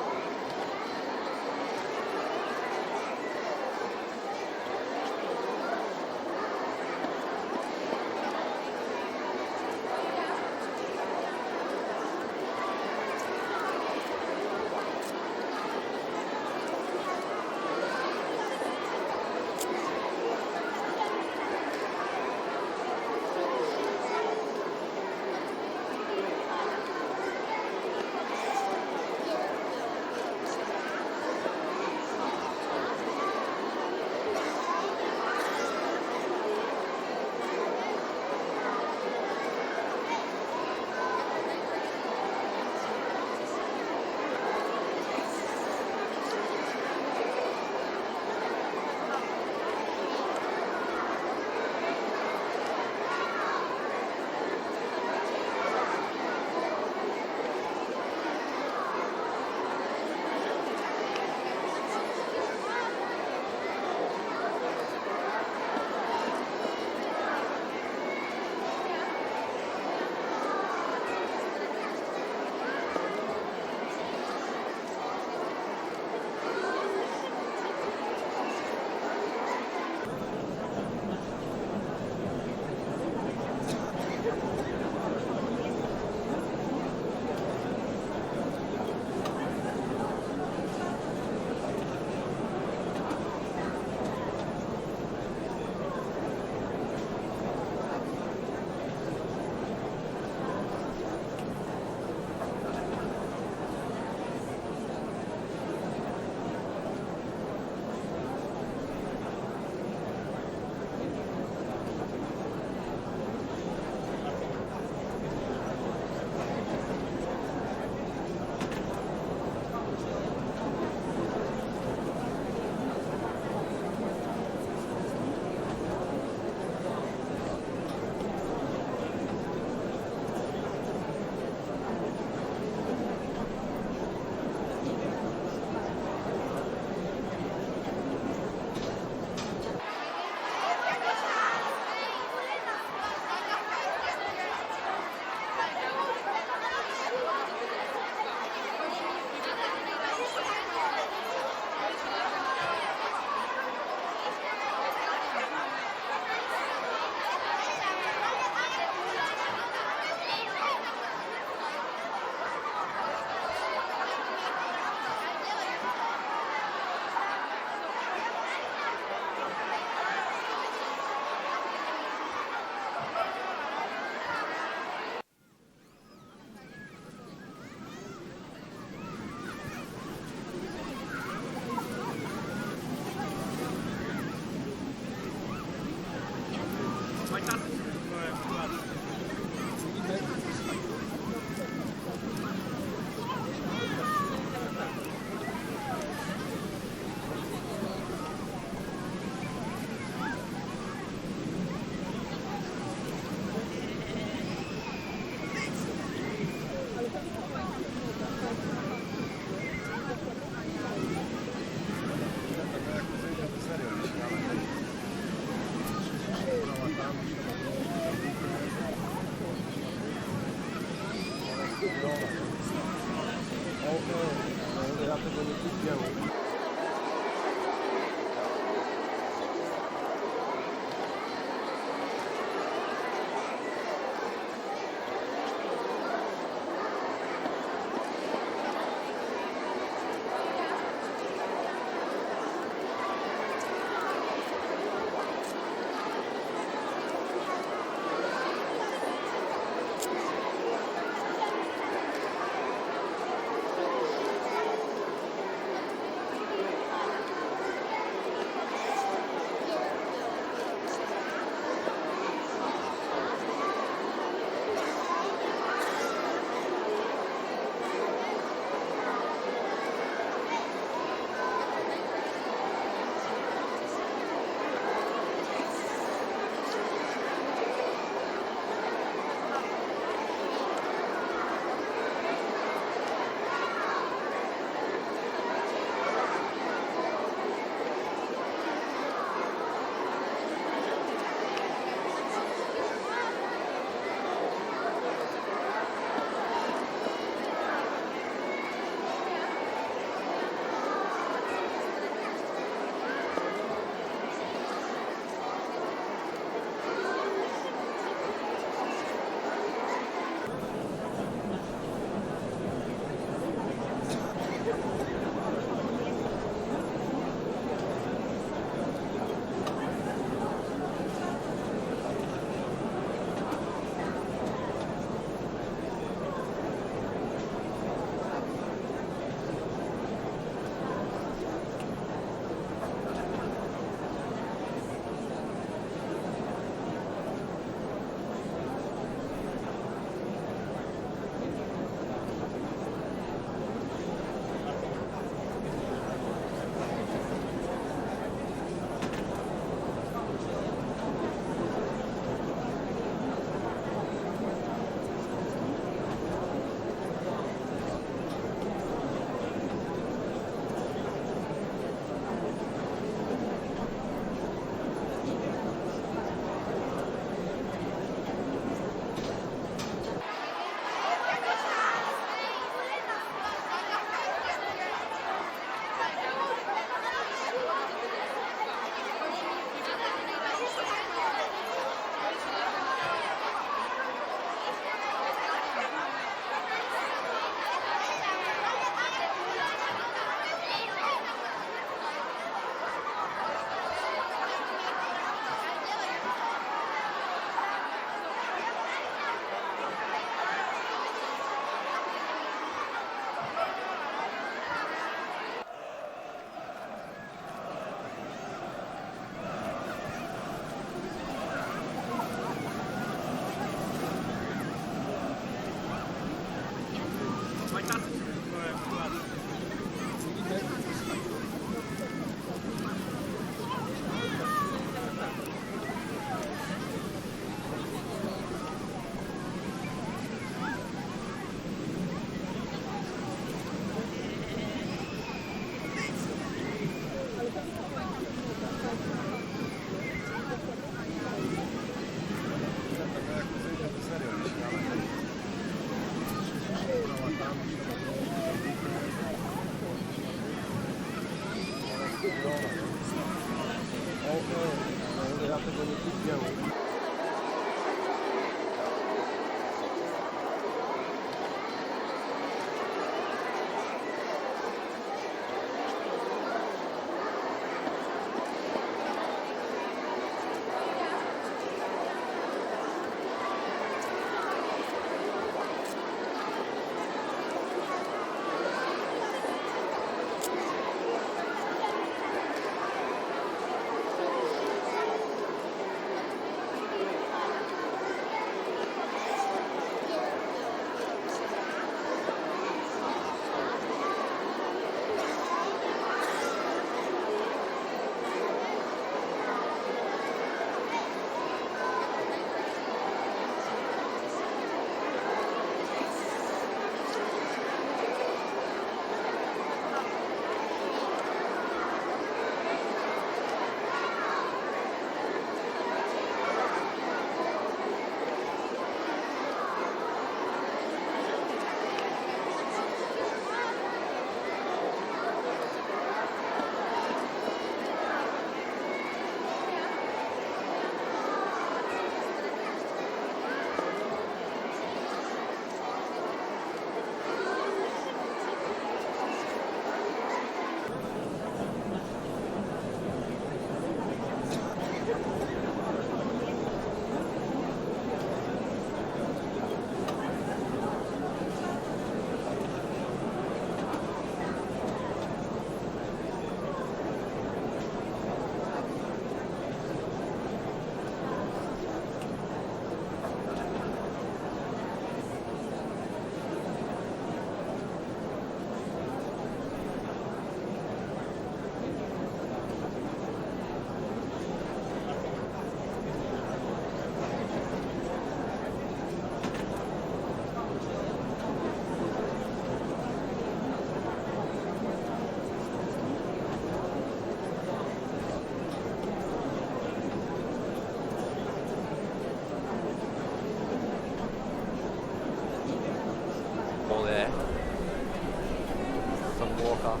Walker.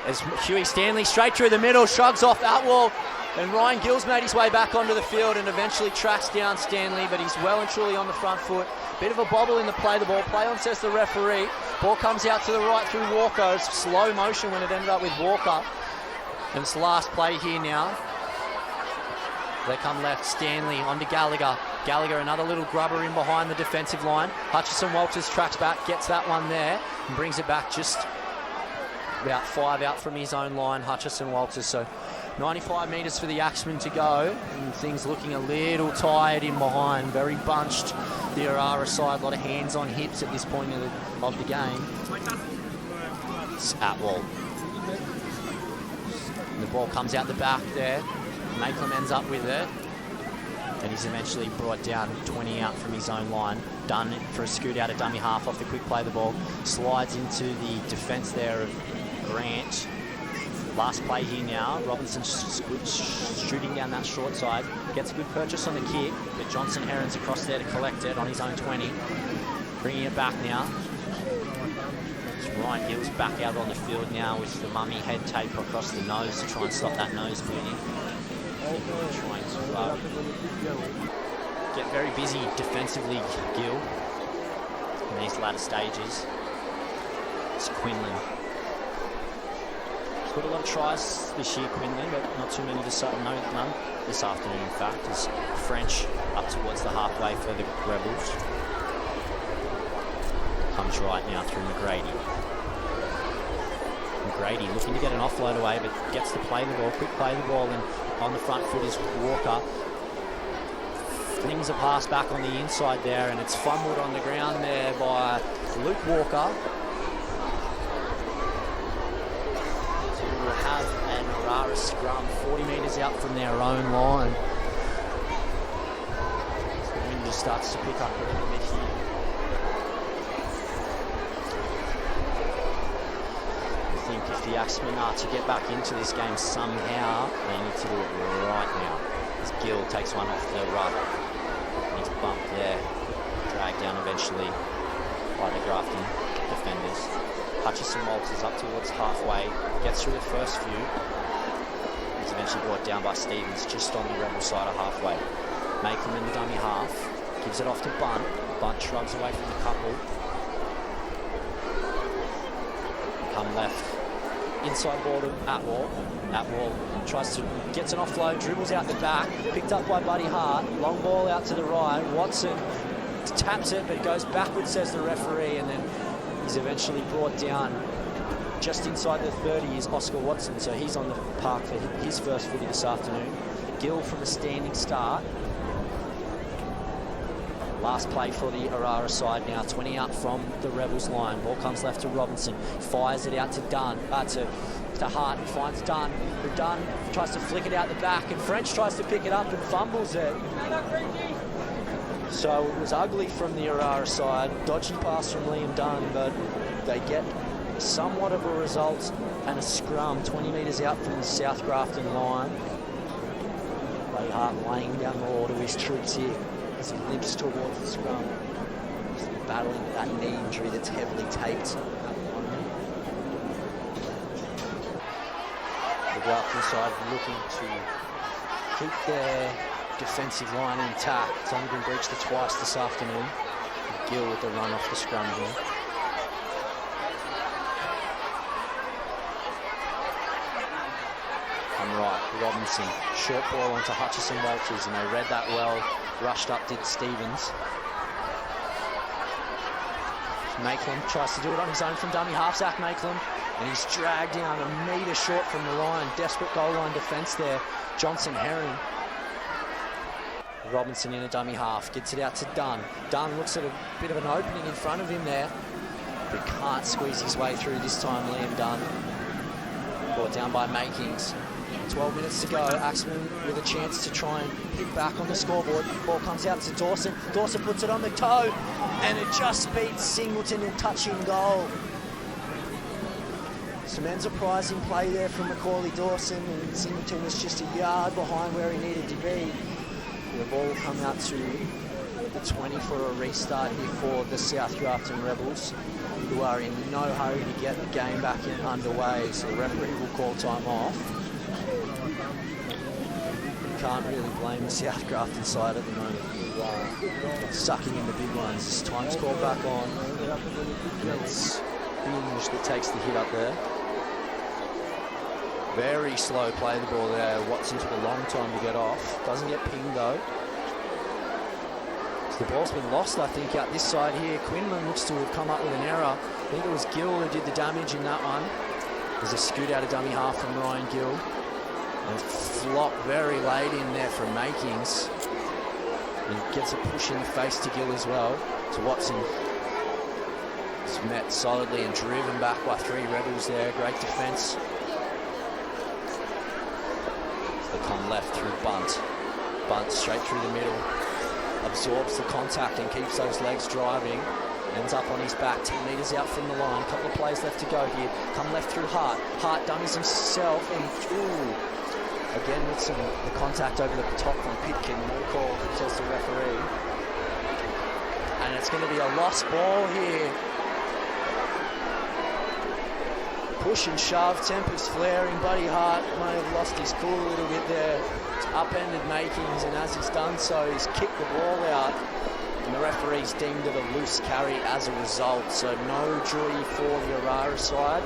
As Huey Stanley straight through the middle, shrugs off Atwell, and Ryan Gill's made his way back onto the field and eventually tracks down Stanley, but he's well and truly on the front foot. Bit of a bobble in the play. The ball play on, says the referee. Ball comes out to the right through Walker. It's slow motion when it ended up with Walker. And it's the last play here now. They come left, Stanley onto Gallagher. Gallagher, another little grubber in behind the defensive line. Hutchison Walters tracks back, gets that one there, and brings it back just about 5 out from his own line, Hutchison Walters. So 95 metres for the Axemen to go, and things looking a little tired in behind. Very bunched, the Arara side. A lot of hands on hips at this point of the game. It's Atwell. And the ball comes out the back there. Maitland ends up with it, and he's eventually brought down 20 out from his own line. Done for a scoot out of dummy half off the quick play. The ball slides into the defence there of Grant. Last play here now. Robinson shooting down that short side. Gets a good purchase on the kick, but Johnson Heron's across there to collect it on his own 20. Bringing it back now. Ryan Gill's back out on the field now with the mummy head tape across the nose to try and stop that nose bleeding. Trying to get very busy defensively, Gill, in these latter stages. It's Quinlan. He's got a lot of tries this year, Quinlan, but not too many none this afternoon, in fact. It's French up towards the halfway for the Rebels. Comes right now through McGrady. McGrady looking to get an offload away, but gets to play the ball, quick play the ball, and on the front foot is Walker. Flings a pass back on the inside there, and it's fumbled on the ground there by Luke Walker. So we will have an Arara scrum 40 metres out from their own line. So the wind just starts to pick up a little bit here. If the Axemen are to get back into this game somehow, they need to do it right now. As Gill takes one off the rug, and he's bumped there, dragged down eventually by the Grafton defenders. Hutchison Walters up towards halfway, gets through the first few. He's eventually brought down by Stevens just on the Rebel side of halfway. Maitland in the dummy half, gives it off to Bunt. Bunt shrugs away from the couple. Come left. Inside ball to Atwell. Atwell gets an offload, dribbles out the back, picked up by Buddy Hart. Long ball out to the right. Watson taps it, but goes backwards, says the referee, and then he's eventually brought down just inside the 30 is Oscar Watson, so he's on the park for his first footy this afternoon. Gill from a standing start. Last play for the Arara side now, 20 out from the Rebels line. Ball comes left to Robinson, fires it out to Dunn, to Hart, and finds Dunn. But Dunn tries to flick it out the back, and French tries to pick it up and fumbles it. So it was ugly from the Arara side. Dodgy pass from Liam Dunn, but they get somewhat of a result and a scrum 20 metres out from the South Grafton line. Buddy Hart laying down the law to his troops here as he limps towards the scrum. He's battling with that knee injury that's heavily taped. The Grafton side looking to keep their defensive line intact. It's only been breached twice this afternoon. Gill with the run off the scrum here. Come right, Robinson, short ball onto Hutchison Walters, and they read that well. Rushed up did Stevens. Maitland tries to do it on his own from dummy half, Zach Maitland, and he's dragged down a metre short from the line. Desperate goal line defence there. Johnson Heron. Robinson in a dummy half, gets it out to Dunn. Dunn looks at a bit of an opening in front of him there, but can't squeeze his way through this time, Liam Dunn. Brought down by Makings. 12 minutes to go. Axemen with a chance to try and hit back on the scoreboard. Ball comes out to Dawson. Dawson puts it on the toe, and it just beats Singleton in touching goal. Some surprising play there from Macaulay Dawson, and Singleton was just a yard behind where he needed to be. The ball will come out to the 20 for a restart here for the South Grafton Rebels, who are in no hurry to get the game back underway, so the referee will call time off. Can't really blame the South Grafton side at the moment. Sucking in the big ones. This time's called back on. It's Binge that takes the hit up there. Very slow play the ball there. Watson took a long time to get off. Doesn't get pinged though. So the ball's been lost, I think, out this side here. Quinlan looks to have come up with an error. I think it was Gill who did the damage in that one. There's a scoot out of dummy half from Ryan Gill. And flop very late in there from Makings. And gets a push in the face to Gill as well. To Watson. It's met solidly and driven back by 3 Rebels there. Great defence. They come left through Bunt. Bunt straight through the middle. Absorbs the contact and keeps those legs driving. Ends up on his back, 10 metres out from the line. A couple of plays left to go here. Come left through Hart. Hart dummies himself and again with the contact over the top from Pitkin. No call, says the referee. And it's going to be a lost ball here. Push and shove, tempers flaring. Buddy Hart may have lost his cool a little bit there. It's upended Makings, and as he's done so, he's kicked the ball out. And the referee's deemed it a loose carry as a result. So no joy for the Aurora side.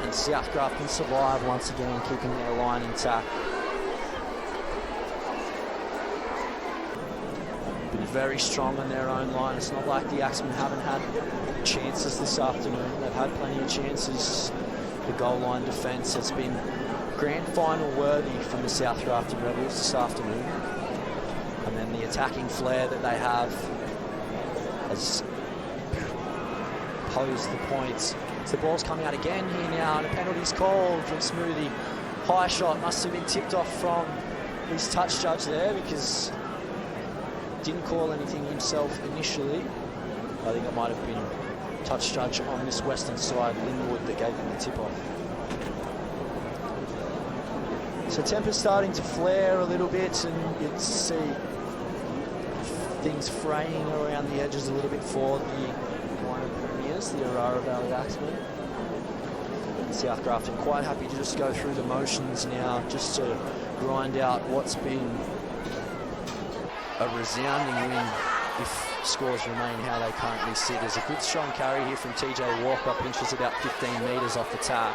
And South Grafton survive once again, keeping their line intact. Been very strong on their own line. It's not like the Axemen haven't had chances this afternoon. They've had plenty of chances. The goal line defence has been grand final worthy from the South Grafton Rebels this afternoon. And then the attacking flair that they have has posed the points. So the ball's coming out again here now, and a penalty's called from Smoothie. High shot must have been tipped off from his touch judge there, because didn't call anything himself initially. I think it might have been touch judge on this western side, Linwood, that gave him the tip off. So temper's starting to flare a little bit, and you can see things fraying around the edges a little bit for the minor premiers, the Aurora Valley Axemen. South Grafton quite happy to just go through the motions now, just to grind out what's been a resounding win if scores remain how they currently sit. There's a good strong carry here from TJ Walker, pinches about 15 metres off the tap.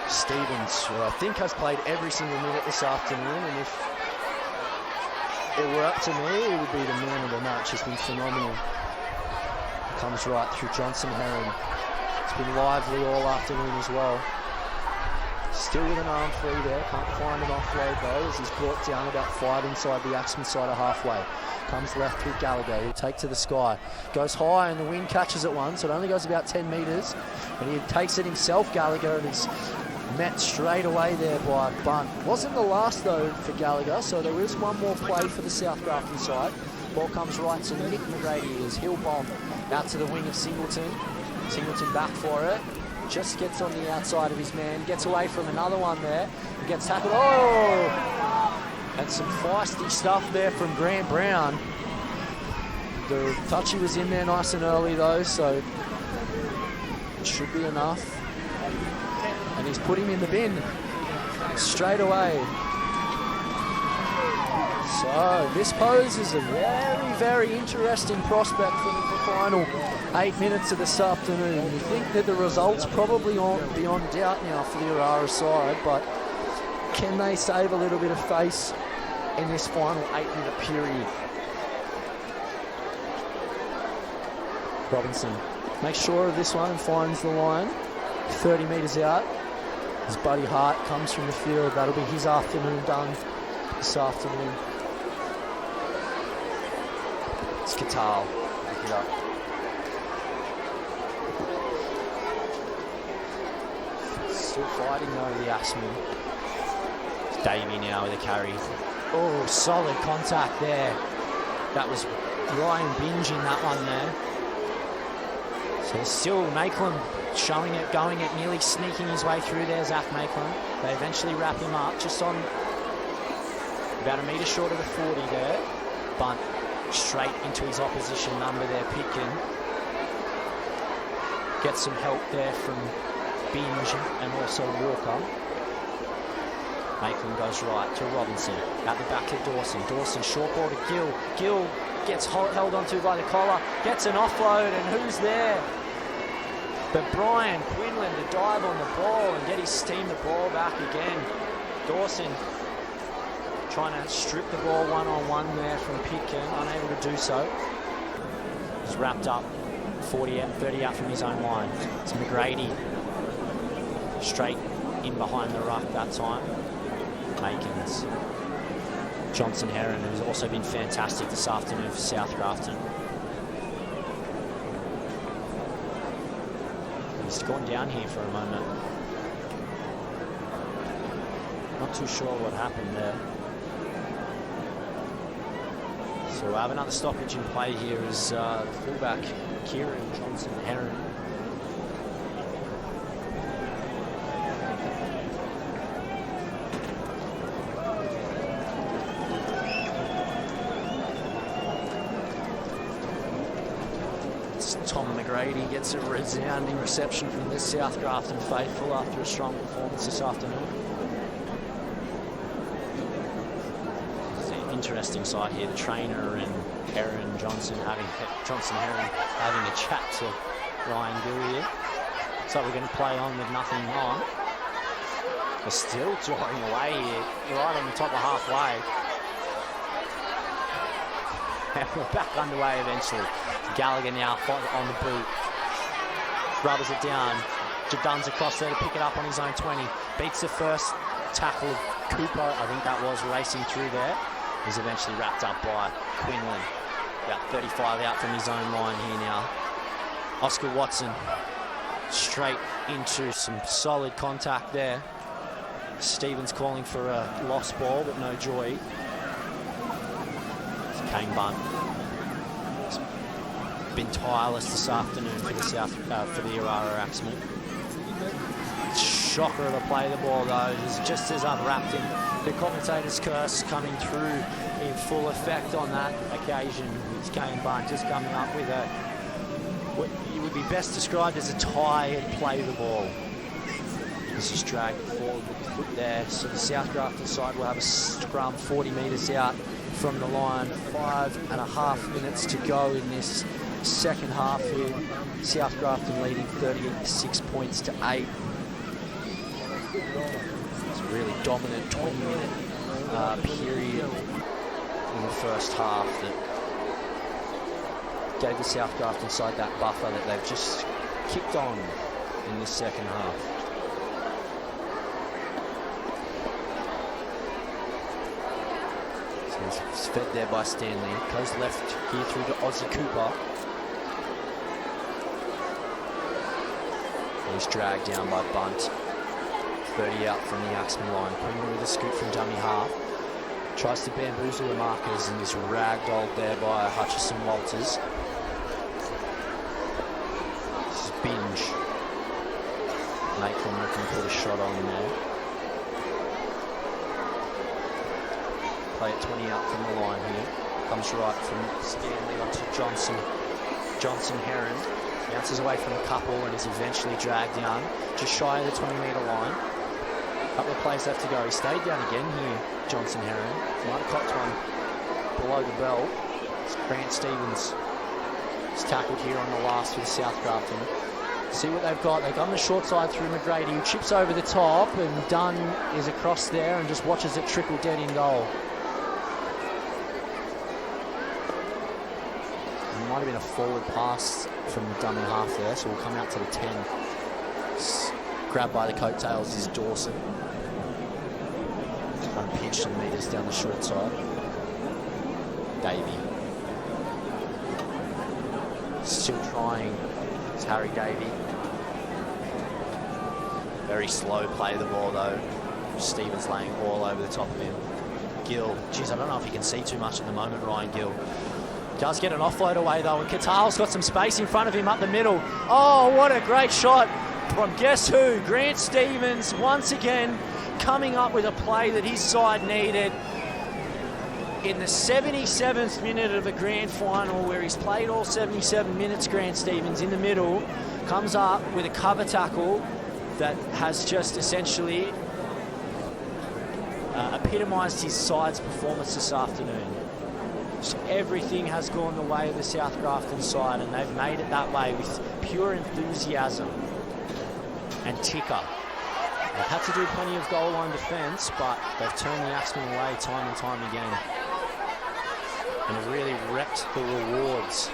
Stevens, who I think has played every single minute this afternoon, and if it were up to me, it would be the man of the match. Has been phenomenal. Comes right through Johnson Heron. It's been lively all afternoon as well. Still with an arm free there, can't find an offload though, as he's brought down about 5 inside the Axemen side of halfway. Comes left through Gallagher, he'll take to the sky. Goes high and the wind catches it one, so it only goes about 10 metres. And he takes it himself, Gallagher, and is met straight away there by Bunt. Wasn't the last though for Gallagher, so there is one more play for the South Grafton side. Ball comes right to Nick McGrady as he'll bomb out to the wing of Singleton. Singleton back for it. Just gets on the outside of his man, gets away from another one there, and gets tackled. Oh! And some feisty stuff there from Grant Brown. The touchy was in there nice and early though, so it should be enough. And he's put him in the bin straight away. So this poses a very, very interesting prospect for the final 8 minutes of this afternoon. You think that the results probably aren't beyond doubt now for the Aurora side, but can they save a little bit of face in this final 8-minute period? Robinson makes sure of this one and finds the line. 30 metres out. As Buddy Hart comes from the field, that'll be his afternoon done this afternoon. It's Catal. Pick it up. Still fighting though, the Axemen. Davey now with a carry. Oh, solid contact there. That was Ryan Binge in that one there. So still Maitland showing it, going it, nearly sneaking his way through there, Zach Maitland. They eventually wrap him up just on About a metre short of the 40 there. Bunt straight into his opposition number there, Pitkin. Gets some help there from Binge and also Walker. Maitland goes right to Robinson. At the back to Dawson. Dawson short ball to Gill. Gill gets held onto by the collar. Gets an offload, and who's there? But Brian Quinlan to dive on the ball and get his team the ball back again. Dawson trying to strip the ball one-on-one there from Pitkin, unable to do so. He's wrapped up 30 out from his own line. It's McGrady straight in behind the ruck that time. Makins. Johnson Heron, who's also been fantastic this afternoon for South Grafton. He's gone down here for a moment. Not too sure what happened there. So we'll have another stoppage in play here as fullback Kieran Johnson Heron. Tom McGrady gets a resounding reception from the South Grafton faithful after a strong performance this afternoon. It's an interesting side here. The trainer and Johnson Heron having a chat to Ryan Gill here. So we're going to play on with nothing on. We're still drawing away here, right on the top of halfway. And we're back underway eventually. Gallagher now on the boot. Rubbers it down. Jadun's across there to pick it up on his own 20. Beats the first tackle of Cooper. I think that was racing through there. He's eventually wrapped up by Quinlan. About 35 out from his own line here now. Oscar Watson straight into some solid contact there. Stevens calling for a lost ball, but no joy. It's Kane Bunt. Been tireless this afternoon for the Urara Axemen. Shocker of a play the ball though, just as I've wrapped him. The commentator's curse coming through in full effect on that occasion. It's Kane Bunt just coming up with what would be best described as a tired play the ball. This is dragged forward with the foot there. So the South Grafton side will have a scrum 40 metres out from the line. 5.5 minutes to go in this second half here. South Grafton leading 36 points to 8. It's a really dominant 20-minute period in the first half that gave the South Grafton side that buffer that they've just kicked on in this second half. So it's fed there by Stanley. Goes left here through to Aussie Cooper. He's dragged down by Bunt. 30 out from the Axemen line. Quinlan with a scoop from dummy half. Tries to bamboozle the markers and is ragdolled there by Hutchison Walters. This is Binge. Maitland can put a shot on there. Play at 20 out from the line here. Comes right from Stanley onto Johnson Heron. Bounces away from a couple and is eventually dragged down just shy of the 20-metre line. Couple of plays left to go. He stayed down again here, Johnson Heron. Might have copped one below the belt. It's Grant Stevens is tackled here on the last with South Grafton. See what they've got. They've got on the short side through McGrady, who chips over the top, and Dunn is across there and just watches it trickle dead in goal. Might have been a forward pass from the dummy half there, so we'll come out to the 10. Grabbed by the coattails is Dawson. Trying to pinch some metres down the short side. Davey. Still trying. It's Harry Davey. Very slow play the ball though. Stevens laying all over the top of him. Gill. Geez, I don't know if you can see too much at the moment, Ryan Gill. Does get an offload away though, and Katal's got some space in front of him up the middle. Oh, what a great shot from guess who? Grant Stevens once again coming up with a play that his side needed. in the 77th minute of a grand final, where he's played all 77 minutes, Grant Stevens in the middle, comes up with a cover tackle that has just essentially epitomised his side's performance this afternoon. So everything has gone the way of the South Grafton side, and they've made it that way with pure enthusiasm and ticker. They've had to do plenty of goal line defence, but they've turned the Axemen away time and time again, and have really reaped the rewards.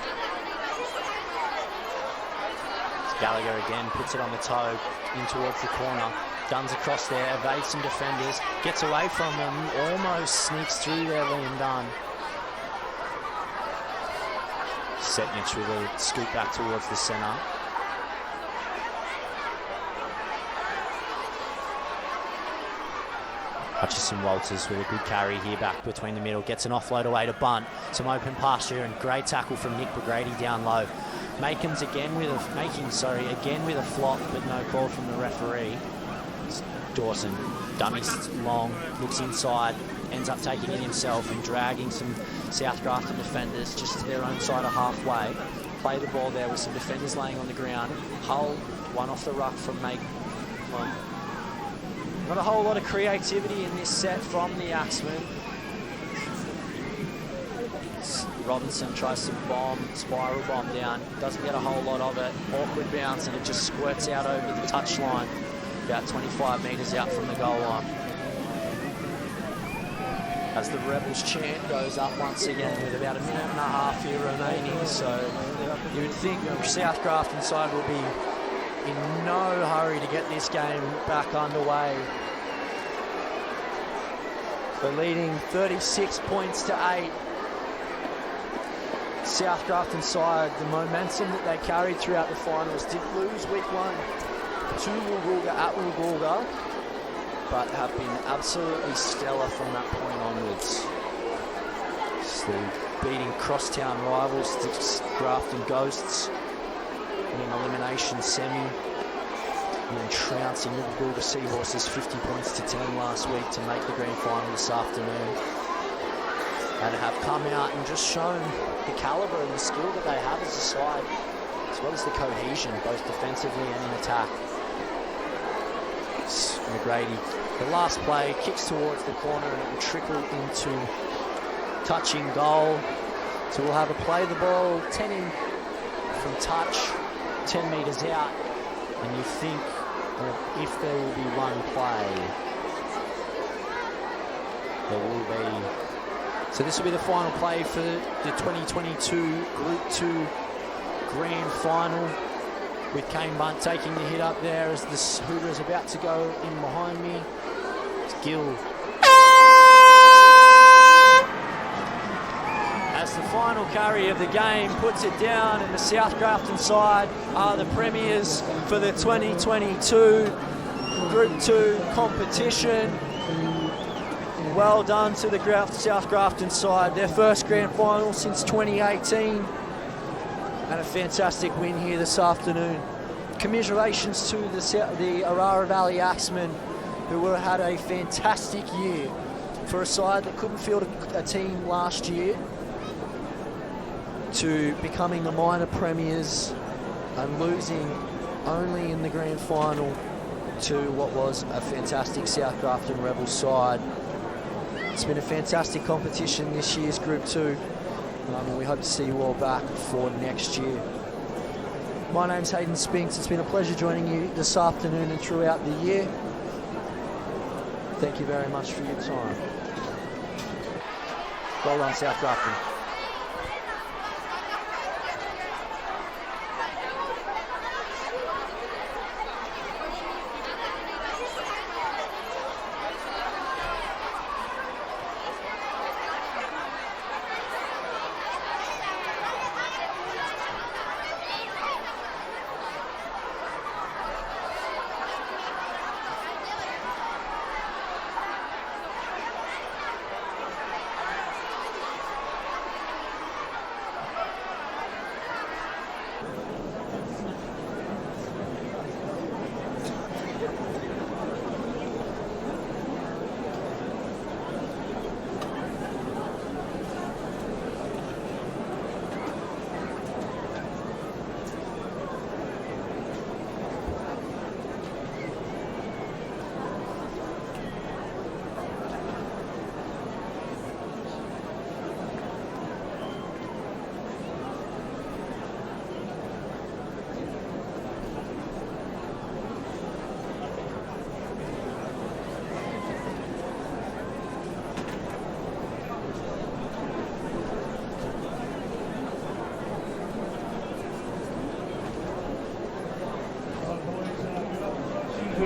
Gallagher again puts it on the toe in towards the corner. Dunn's across there, evades some defenders, gets away from them, almost sneaks through there, Liam Dunn. Setnich with a scoot back towards the centre. Hutchison Walters with a good carry here back between the middle, gets an offload away to Bunt, some open pasture and great tackle from Nick Brady down low. Makins again with a flop, but no call from the referee. Dawson dummies long, looks inside, ends up taking it himself and dragging some South Grafton defenders just to their own side of halfway. Play the ball there with some defenders laying on the ground. Hull, one off the ruck from Make. Not a whole lot of creativity in this set from the Axemen. Robinson tries to spiral bomb down, doesn't get a whole lot of it. Awkward bounce, and it just squirts out over the touchline, about 25 metres out from the goal line. As the Rebels chant goes up once again with about a minute and a half here remaining, so you would think the South Grafton side will be in no hurry to get this game back underway. They're leading 36 points to 8. South Grafton side, the momentum that they carried throughout the finals, did lose week 1 to Woolgoolga at Woolgoolga, but have been absolutely stellar from that point onwards. So beating crosstown rivals, the Grafton Ghosts, in an elimination semi, and then trouncing Woolgoolga Seahorses 50 points to 10 last week to make the grand final this afternoon. And have come out and just shown the calibre and the skill that they have as a side, as well as the cohesion, both defensively and in attack. It's McGrady, the last play, kicks towards the corner and it will trickle into touching goal. So we'll have a play the ball, 10 in from touch, 10 metres out, and you think that if there will be one play, there will be. So this will be the final play for the 2022 Group 2 Grand Final, with Kane Bunt taking the hit up there as the Hooter is about to go in behind me. It's Gill. As the final carry of the game puts it down, and the South Grafton side are the premiers for the 2022 Group 2 competition. Well done to the South Grafton side, their first grand final since 2018, and a fantastic win here this afternoon. Commiserations to the Aurora Valley Axemen, who had a fantastic year for a side that couldn't field a team last year, to becoming the minor premiers and losing only in the grand final to what was a fantastic South Grafton Rebels side. It's been a fantastic competition this year's Group 2, and we hope to see you all back for next year. My name's Hayden Spinks. It's been a pleasure joining you this afternoon and throughout the year. Thank you very much for your time. Well done, South Grafton.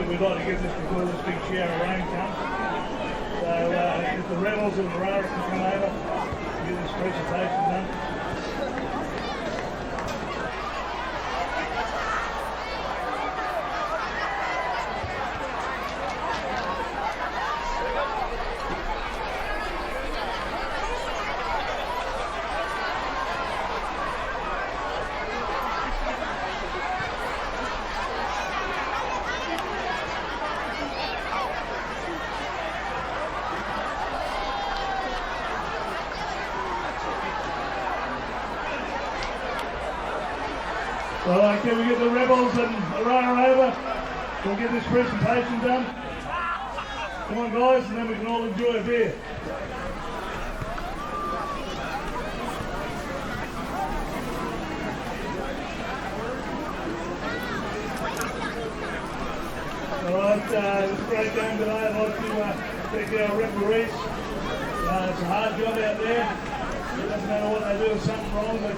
we'd like to get this before this big shower of rain comes. So if the Rebels and the Rara can come over and get this presentation done. All right, can we get the Rebels and Arana over? We'll get this presentation done. Come on, guys, and then we can all enjoy a beer. All right, it's a great game today. I'd like to thank our referees. It's a hard job out there. It doesn't matter what they do, if something wrong, but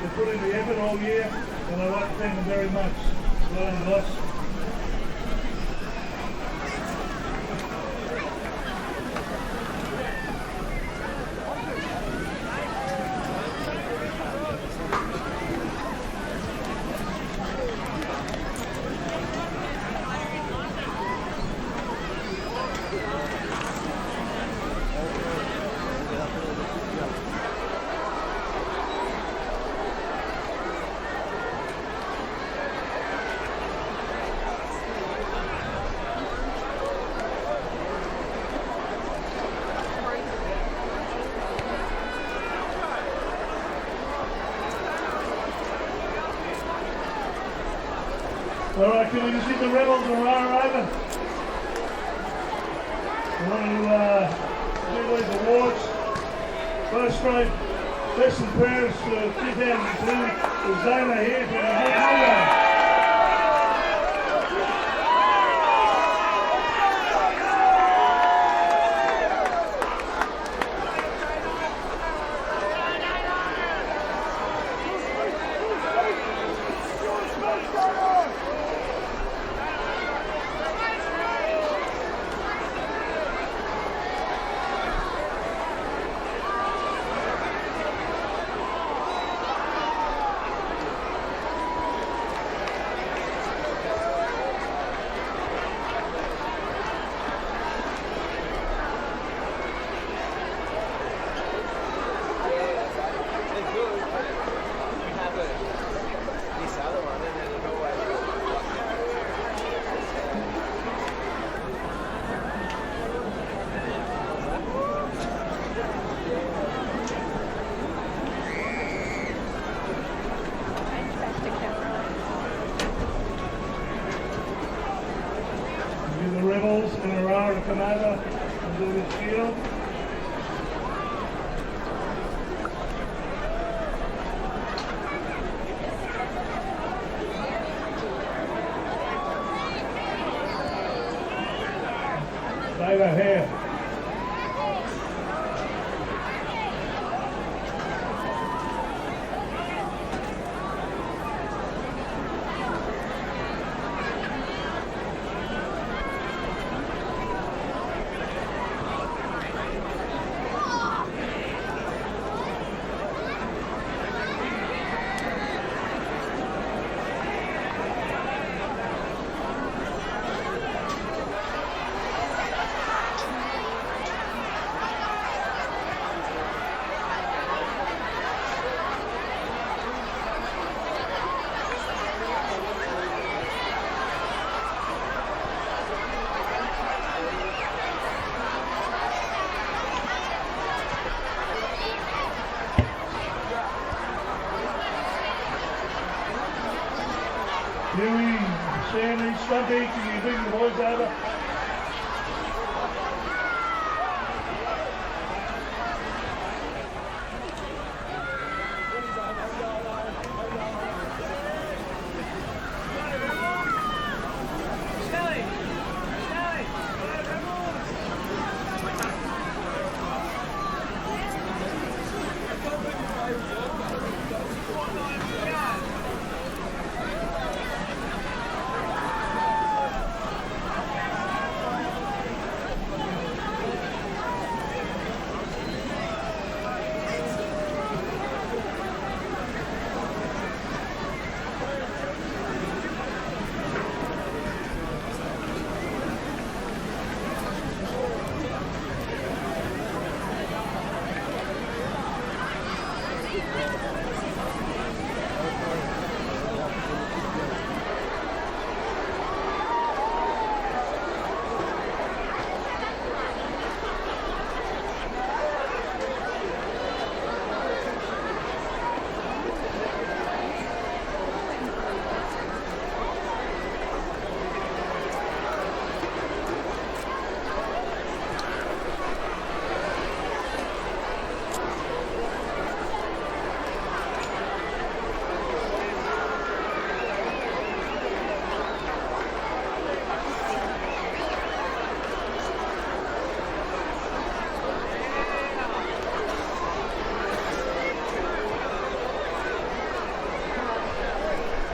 they put in the effort all year, and I'd like to thank them very much. Well done, guys. All right, can we just get the Rebels and Rara over? We want to do these awards. First straight Best and Fairest 2002 is Zona here for the whole the Rebels and Arara come over and do the shield. Stay right here. Huey, Sandy, Stumpy, can you bring the boys over?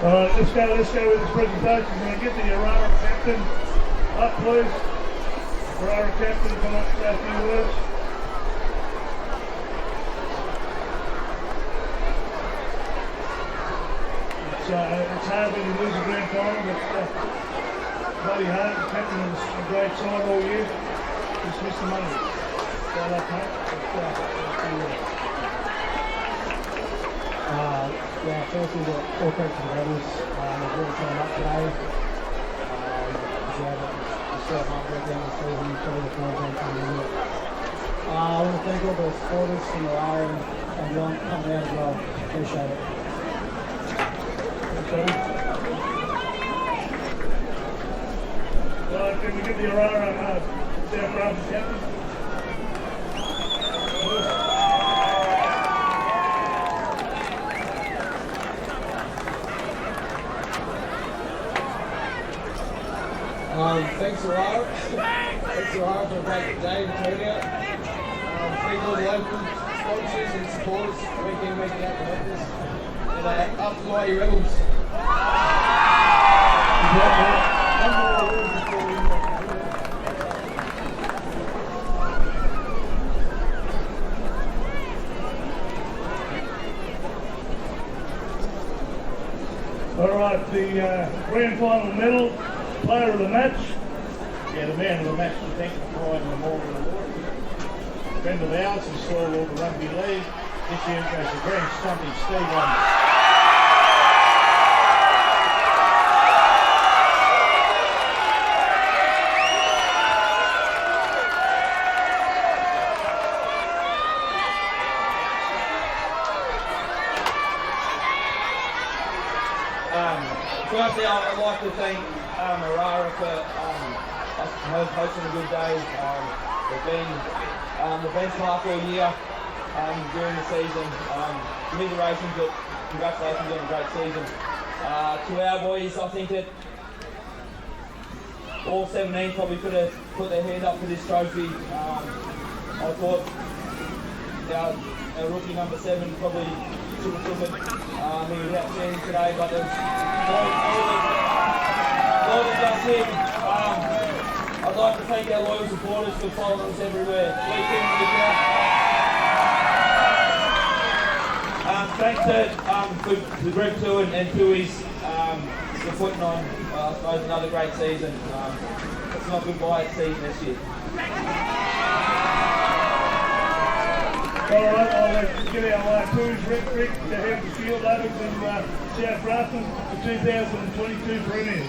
Alright, let's go with this presentation. We're going to get the Aurora captain up, please. Aurora captain, come up and say a few words. It's hard when you lose a grand final, but bloody hard. The captain was a great side all year. Just missed the money. Well up, mate. Yeah, firstly, the all credit to the Rebels. They've really turned up today. The short hard work down the season, probably the content coming in it. I want to thank all the supporters from the line and beyond coming out as well. Appreciate it. Right, can we get the Aurora South Grafton captain? Thanks Aurora. Thanks Aurora for a great day and turnout. Thank all the local sponsors and supporters week in, week out to help us. And up to all your Rebels. Alright, the grand final medal, player of the match. Yeah, the man of the match, we thank the Pride Memorial Award. Friend of ours, and soil of the Rugby League. This year goes to Grand Stumpy Steve. Firstly, I'd like to thank Aurora for hosting a good day. They've been the benchmark all year during the season. Commiserations, but congratulations on a great season. To our boys, I think that all 17 probably could have put their hand up for this trophy. I thought our rookie number 7 probably should have took it. He was outstanding today, but there's more than just him. I'd like to thank our loyal supporters for following us everywhere, week in, week out. Thanks to Greg too and Tui's for putting on, I suppose, another great season. It's not goodbye, it's season this year. Alright, I'll get our Tui's Rick to have the shield over to South Grafton, the 2022 premiers.